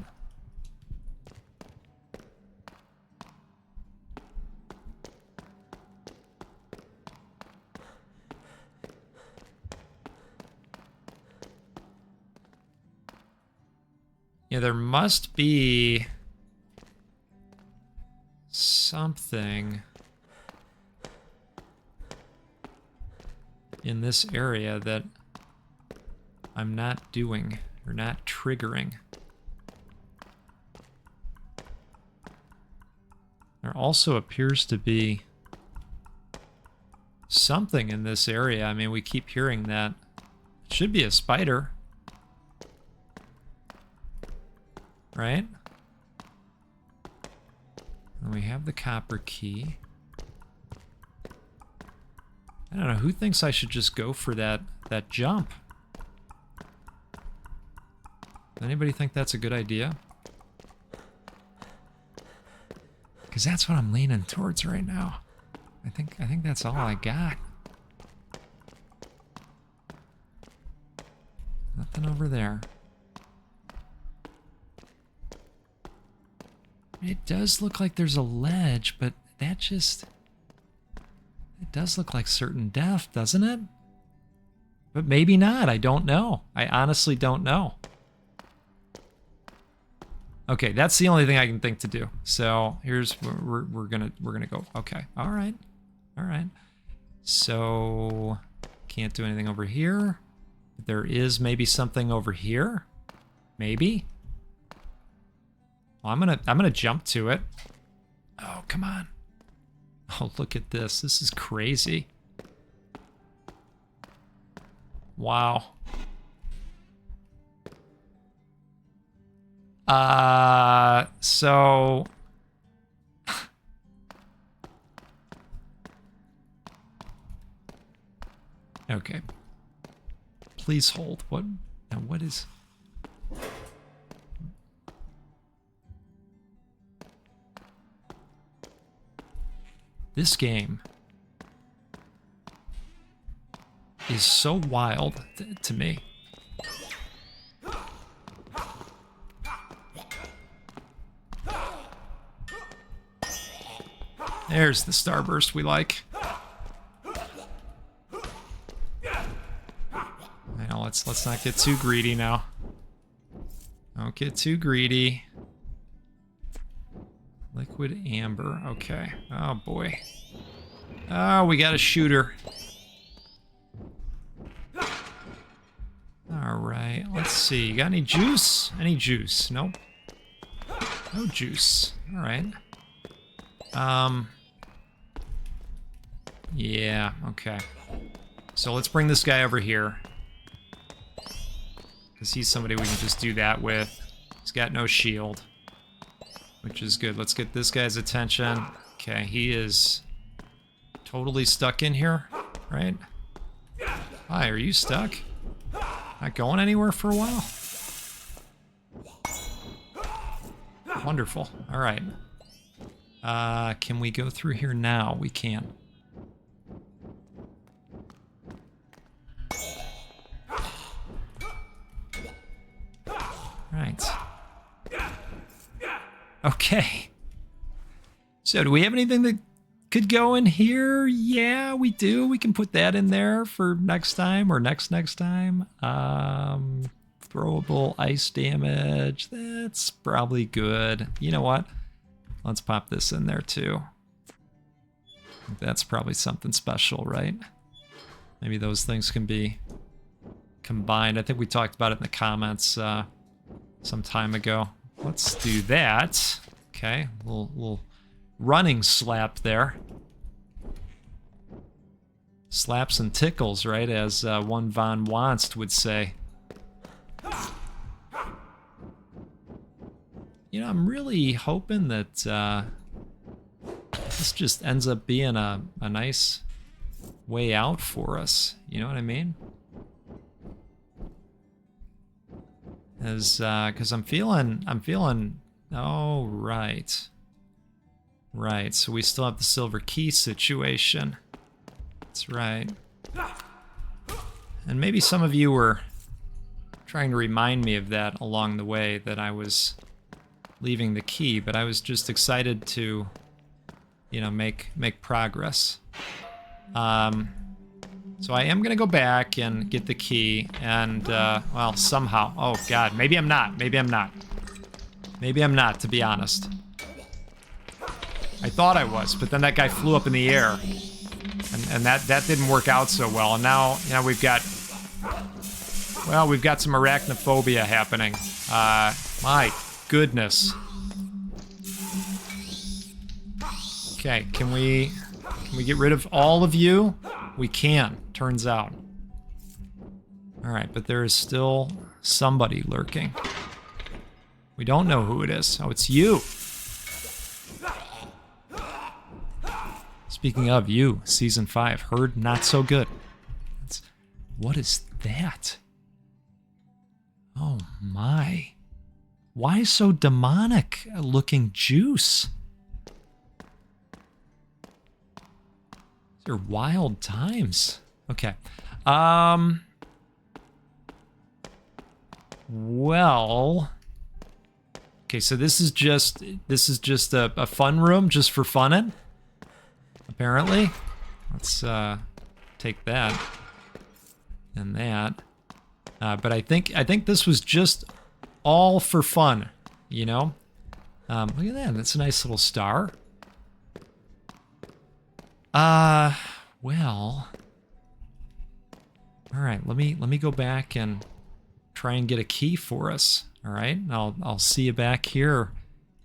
Yeah, there must be something in this area that I'm not doing or not triggering. There also appears to be something in this area. I mean, we keep hearing that. It should be a spider. Right? And we have the copper key. I don't know, who thinks I should just go for that jump? Does anybody think that's a good idea? Because that's what I'm leaning towards right now. I think that's all I got. Nothing over there. It does look like there's a ledge, but that just... It does look like certain death, doesn't it? But maybe not. I don't know. I honestly don't know. Okay, that's the only thing I can think to do. So here's we're gonna go. Okay, all right. So can't do anything over here. There is maybe something over here. Maybe. Well, I'm gonna jump to it. Oh, come on. Oh, look at this. This is crazy. Wow. So... Okay. Please hold. What? Now what is... This game is so wild to me. There's the starburst we like. Now let's not get too greedy now. Don't get too greedy. Liquid amber. Okay. Oh boy. Oh, we got a shooter. All right. Let's see. You got any juice? Any juice? Nope. No juice. All right. Yeah. Okay. So let's bring this guy over here. Because he's somebody we can just do that with. He's got no shield. Which is good. Let's get this guy's attention. Okay, he is totally stuck in here, right? Hi, are you stuck? Not going anywhere for a while? Wonderful. All right. Can we go through here now? We can. Right. Okay. So do we have anything that could go in here? Yeah, we do. We can put that in there for next time or next time. Throwable ice damage. That's probably good. You know what? Let's pop this in there too. That's probably something special, right? Maybe those things can be combined. I think we talked about it in the comments some time ago. Let's do that. Okay, little running slap there. Slaps and tickles, right? As one Von Wanst would say. You know, I'm really hoping that this just ends up being a nice way out for us. You know what I mean? Because I'm feeling. Oh, right. Right. So we still have the silver key situation. That's right. And maybe some of you were trying to remind me of that along the way, that I was leaving the key, but I was just excited to, you know, make progress. So I am gonna go back and get the key, and well, somehow. Oh God, maybe I'm not. Maybe I'm not. Maybe I'm not, to be honest. I thought I was, but then that guy flew up in the air, and that didn't work out so well. And now, you know, we've got some arachnophobia happening. My goodness. Okay, can we get rid of all of you? We can, turns out. All right, but there is still somebody lurking. We don't know who it is. Oh, it's you. Speaking of you, season 5, heard not so good. What is that? Oh my. Why so demonic looking juice? These are wild times. Okay. Well. Okay, so this is just a fun room, just for funnin'. Apparently. Let's take that and that. But I think this was just all for fun, you know? Look at that. That's a nice little star. Well. All right, let me go back and try and get a key for us. All right? I'll see you back here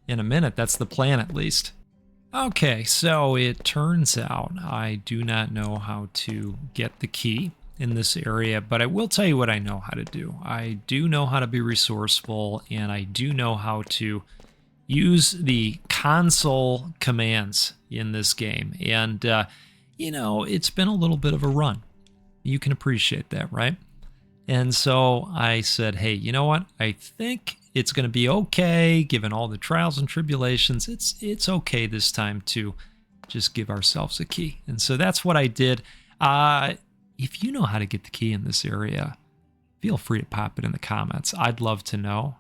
in a minute. That's the plan, at least. Okay, so it turns out I do not know how to get the key in this area, but I will tell you what I know how to do. I do know how to be resourceful, and I do know how to use the console commands in this game. And, you know, it's been a little bit of a run. You can appreciate that, right? And so I said, hey, you know what? I think it's going to be okay, given all the trials and tribulations. It's okay this time to just give ourselves a key. And so that's what I did. If you know how to get the key in this area, feel free to pop it in the comments. I'd love to know.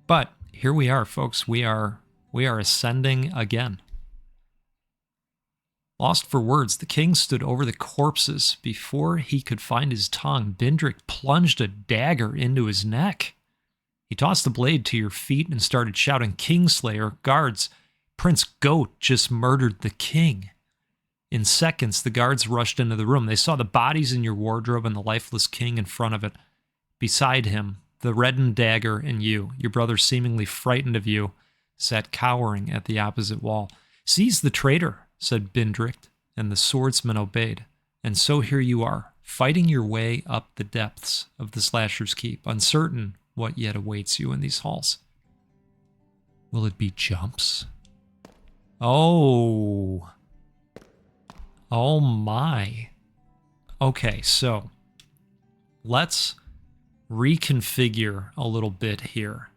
But here we are, folks. We are ascending again. Lost for words, the king stood over the corpses. Before he could find his tongue, Bindrick plunged a dagger into his neck. He tossed the blade to your feet and started shouting, "Kingslayer, guards, Prince Goat just murdered the king." In seconds, the guards rushed into the room. They saw the bodies in your wardrobe and the lifeless king in front of it. Beside him, the reddened dagger, and you, your brother seemingly frightened of you, sat cowering at the opposite wall. "Seize the traitor," said Bindrick, and the swordsman obeyed. And so here you are, fighting your way up the depths of the Slasher's Keep, uncertain what yet awaits you in these halls. Will it be jumps? Oh. Oh my. Okay, so let's reconfigure a little bit here.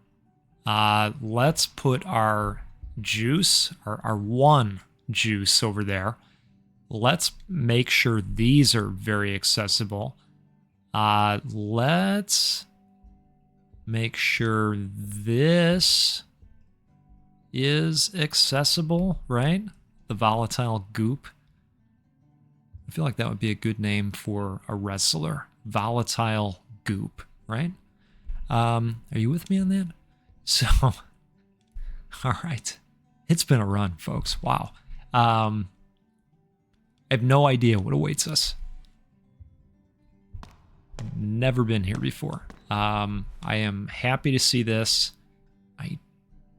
Let's put our juice, our one juice over there. Let's make sure these are very accessible. Let's make sure this is accessible, right? The volatile goop. I feel like that would be a good name for a wrestler. Volatile goop, right? Are you with me on that? So, all right. It's been a run, folks. Wow. I have no idea what awaits us. Never been here before. I am happy to see this. I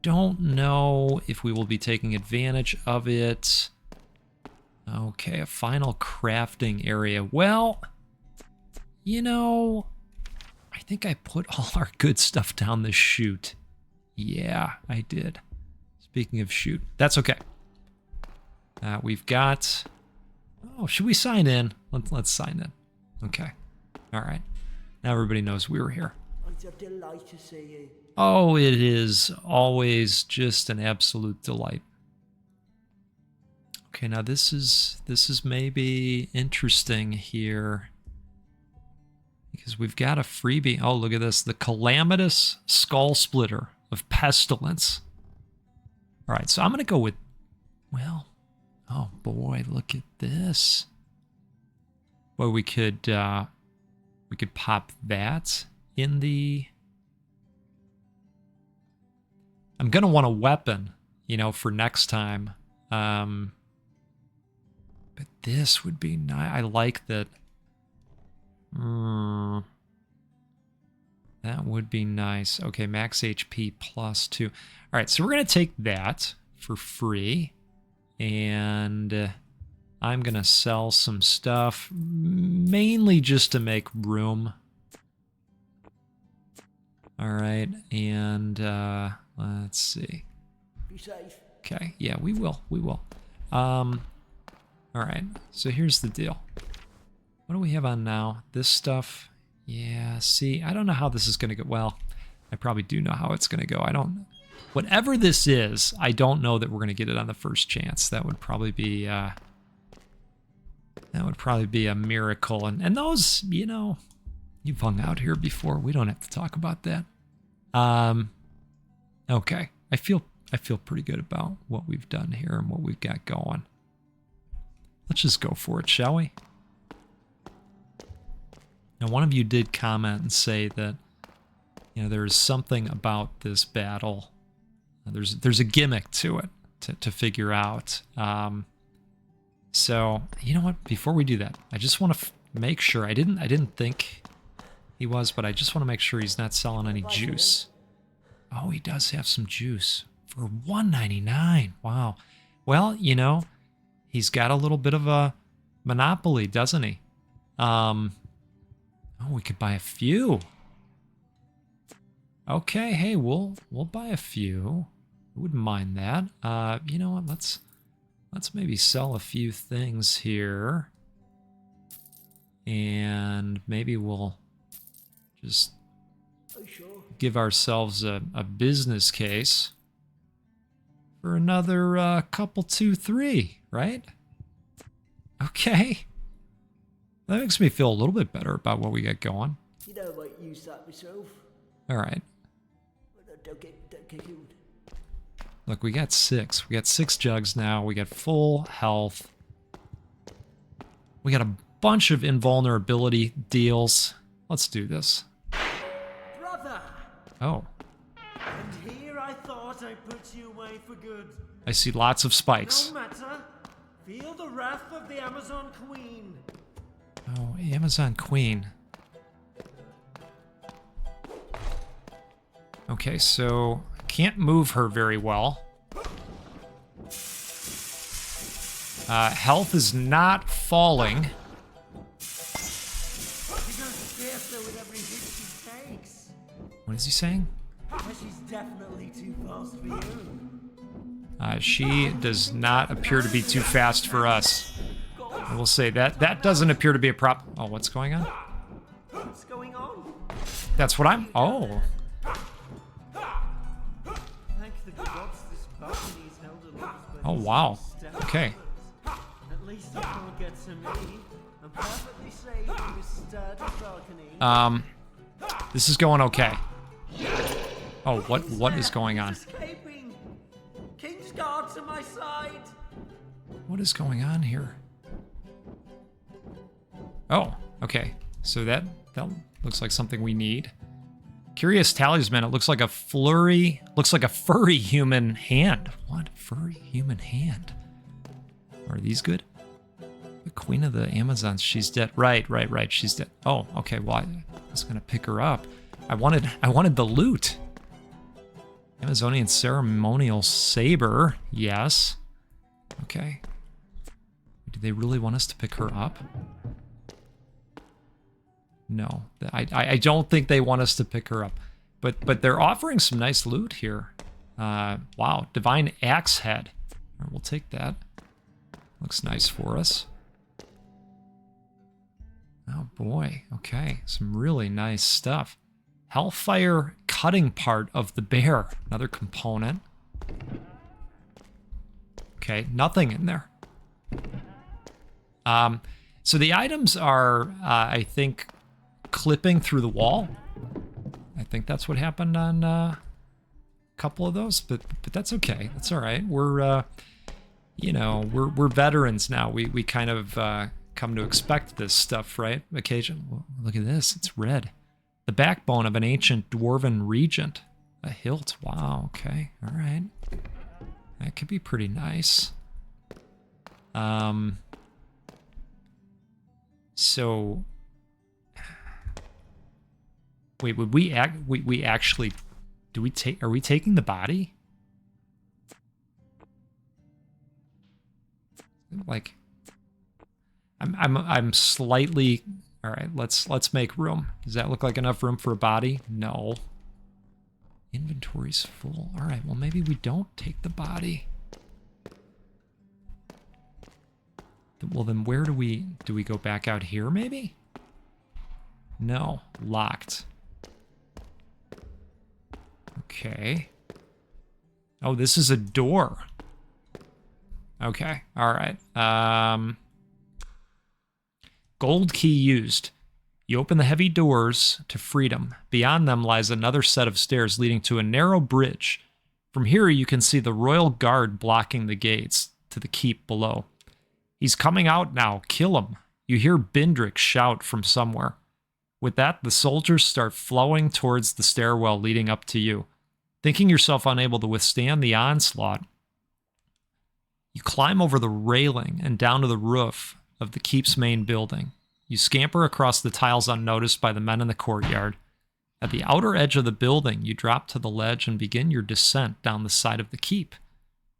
don't know if we will be taking advantage of it. Okay, a final crafting area. Well, you know, I think I put all our good stuff down the chute. Yeah, I did. Speaking of chute, that's okay. We've got... Oh, should we sign in? Let's sign in. Okay. All right. Now everybody knows we were here.
It's a delight to see you.
Oh, it is always just an absolute delight. Okay, now this is maybe interesting here. Because we've got a freebie. Oh, look at this. The Calamitous Skull Splitter of Pestilence. All right, so I'm going to go with, well, oh boy, look at this. Well, we could pop that in the... I'm going to want a weapon, you know, for next time. But this would be nice. I like that. That would be nice. Okay, max HP +2. All right, so we're going to take that for free. And I'm going to sell some stuff, mainly just to make room. All right, and let's see.
Be safe.
Okay, yeah, we will. All right, so here's the deal. What do we have on now? This stuff, yeah, see, I don't know how this is going to go. Well, I probably do know how it's going to go. I don't, whatever this is, I don't know that we're going to get it on the first chance. That would probably be a miracle. And those, you know, you've hung out here before. We don't have to talk about that. Okay, I feel pretty good about what we've done here and what we've got going. Let's just go for it, shall we? Now, one of you did comment and say that, you know, there's something about this battle. There's a gimmick to it to figure out. So, you know what? Before we do that, I just want to make sure. I didn't think he was, but I just want to make sure he's not selling any juice. Oh, he does have some juice for $1.99. Wow. Well, you know, he's got a little bit of a monopoly, doesn't he? Oh, we could buy a few. Okay, hey, we'll buy a few. I wouldn't mind that. You know what? Let's maybe sell a few things here, and maybe we'll just give ourselves a business case for another couple, 2, 3, right? Okay. That makes me feel a little bit better about what we got going.
You know, I might use that myself.
All right.
Don't get killed.
Look, we got 6. We got 6 jugs now. We got full health. We got a bunch of invulnerability deals. Let's do this.
Brother!
Oh.
And here I thought I put you away for good.
I see lots of spikes.
No matter. Feel the wrath of the Amazon Queen.
Oh, Amazon Queen. Okay, so can't move her very well. Health is not falling.
She goes faster with every hit she takes.
What is he saying?
She's definitely too fast for you.
She does not appear to be too fast for us.
God
I will say that doesn't appear to be a prop. Oh, what's going on?
What's going on?
That's what I'm. Oh.
Thank the gods this balcony's held Elizabeth.
Oh, wow. Okay.
At least you can't get to me. I'm perfectly safe in this sturdy balcony.
This is going okay. Oh, what is going on?
Escaping. King's guard to my side.
What is going on here? Oh, okay. So that looks like something we need. Curious talisman. It looks like a furry human hand. What? Furry human hand. Are these good? The Queen of the Amazons. She's dead. Right. She's dead. Oh, okay. Well, I was gonna pick her up. I wanted the loot. Amazonian ceremonial saber. Yes. Okay. Do they really want us to pick her up? No, I don't think they want us to pick her up. But they're offering some nice loot here. Wow, divine axe head. All right, we'll take that. Looks nice for us. Oh boy, okay, some really nice stuff. Hellfire cutting part of the bear, another component. Okay, nothing in there. So the items are, I think, clipping through the wall. I think that's what happened on a couple of those, but that's okay. That's all right. We're, you know, we're veterans now. We kind of come to expect this stuff, right? Occasionally. Look at this. It's red. The backbone of an ancient dwarven regent. A hilt. Wow. Okay. All right. That could be pretty nice. So, wait, would we actually, are we taking the body? Like, I'm slightly, all right, let's make room. Does that look like enough room for a body? No. Inventory's full. All right, well, maybe we don't take the body. Well, then where do we go back out here, maybe? No, locked. Okay. Oh, this is a door. Okay, all right. Gold key used. You open the heavy doors to freedom. Beyond them lies another set of stairs leading to a narrow bridge. From here, you can see the royal guard blocking the gates to the keep below. He's coming out now. Kill him. You hear Bindrick shout from somewhere. With that, the soldiers start flowing towards the stairwell leading up to you. Thinking yourself unable to withstand the onslaught, you climb over the railing and down to the roof of the keep's main building. You scamper across the tiles unnoticed by the men in the courtyard. At the outer edge of the building, you drop to the ledge and begin your descent down the side of the keep.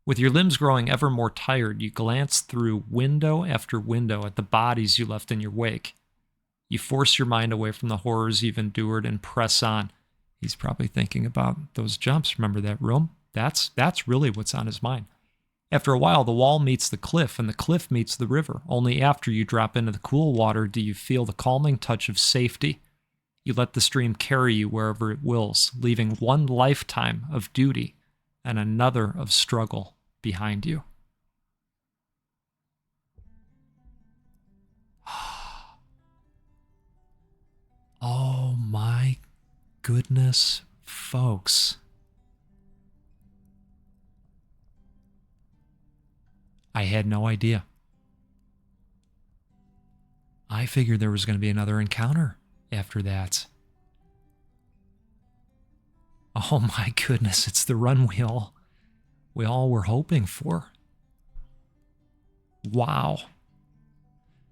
With your limbs growing ever more tired, you glance through window after window at the bodies you left in your wake. You force your mind away from the horrors you've endured and press on. He's probably thinking about those jumps. Remember that room? That's really what's on his mind. After a while, the wall meets the cliff, and the cliff meets the river. Only after you drop into the cool water do you feel the calming touch of safety. You let the stream carry you wherever it wills, leaving one lifetime of duty and another of struggle behind you. Oh my goodness, folks. I had no idea. I figured there was going to be another encounter after that. Oh my goodness, it's the run we all were hoping for. Wow.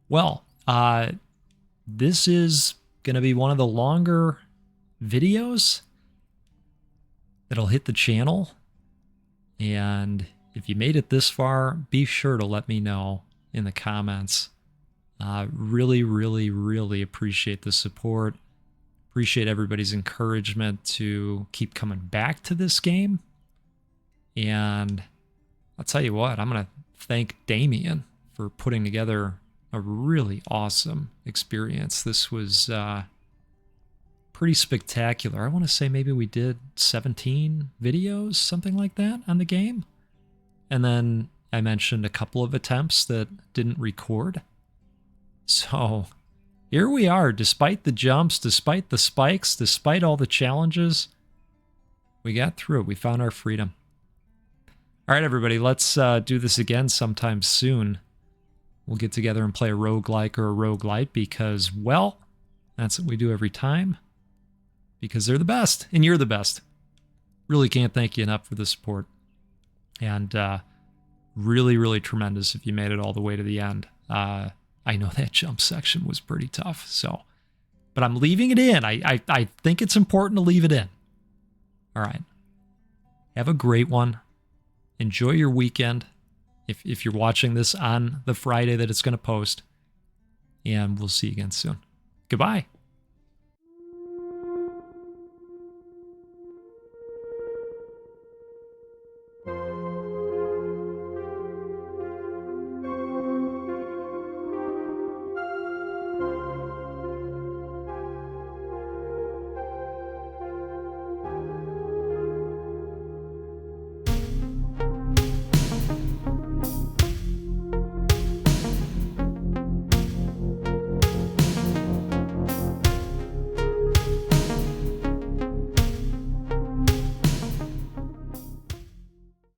Well, this is going to be one of the longer videos that'll hit the channel. And if you made it this far, be sure to let me know in the comments. Really, really, really appreciate the support. Appreciate everybody's encouragement to keep coming back to this game. And I'll tell you what, I'm going to thank Damien for putting together a really awesome experience. This was pretty spectacular. I want to say maybe we did 17 videos, something like that, on the game. And then I mentioned a couple of attempts that didn't record. So here we are, despite the jumps, despite the spikes, despite all the challenges, we got through it. We found our freedom. All right, everybody, let's do this again sometime soon. We'll get together and play a roguelike or a roguelite because, well, that's what we do every time. Because they're the best, and you're the best. Really can't thank you enough for the support. And really, really tremendous if you made it all the way to the end. I know that jump section was pretty tough, so. But I'm leaving it in. I think it's important to leave it in. All right. Have a great one. Enjoy your weekend. If you're watching this on the Friday that it's going to post. And we'll see you again soon. Goodbye.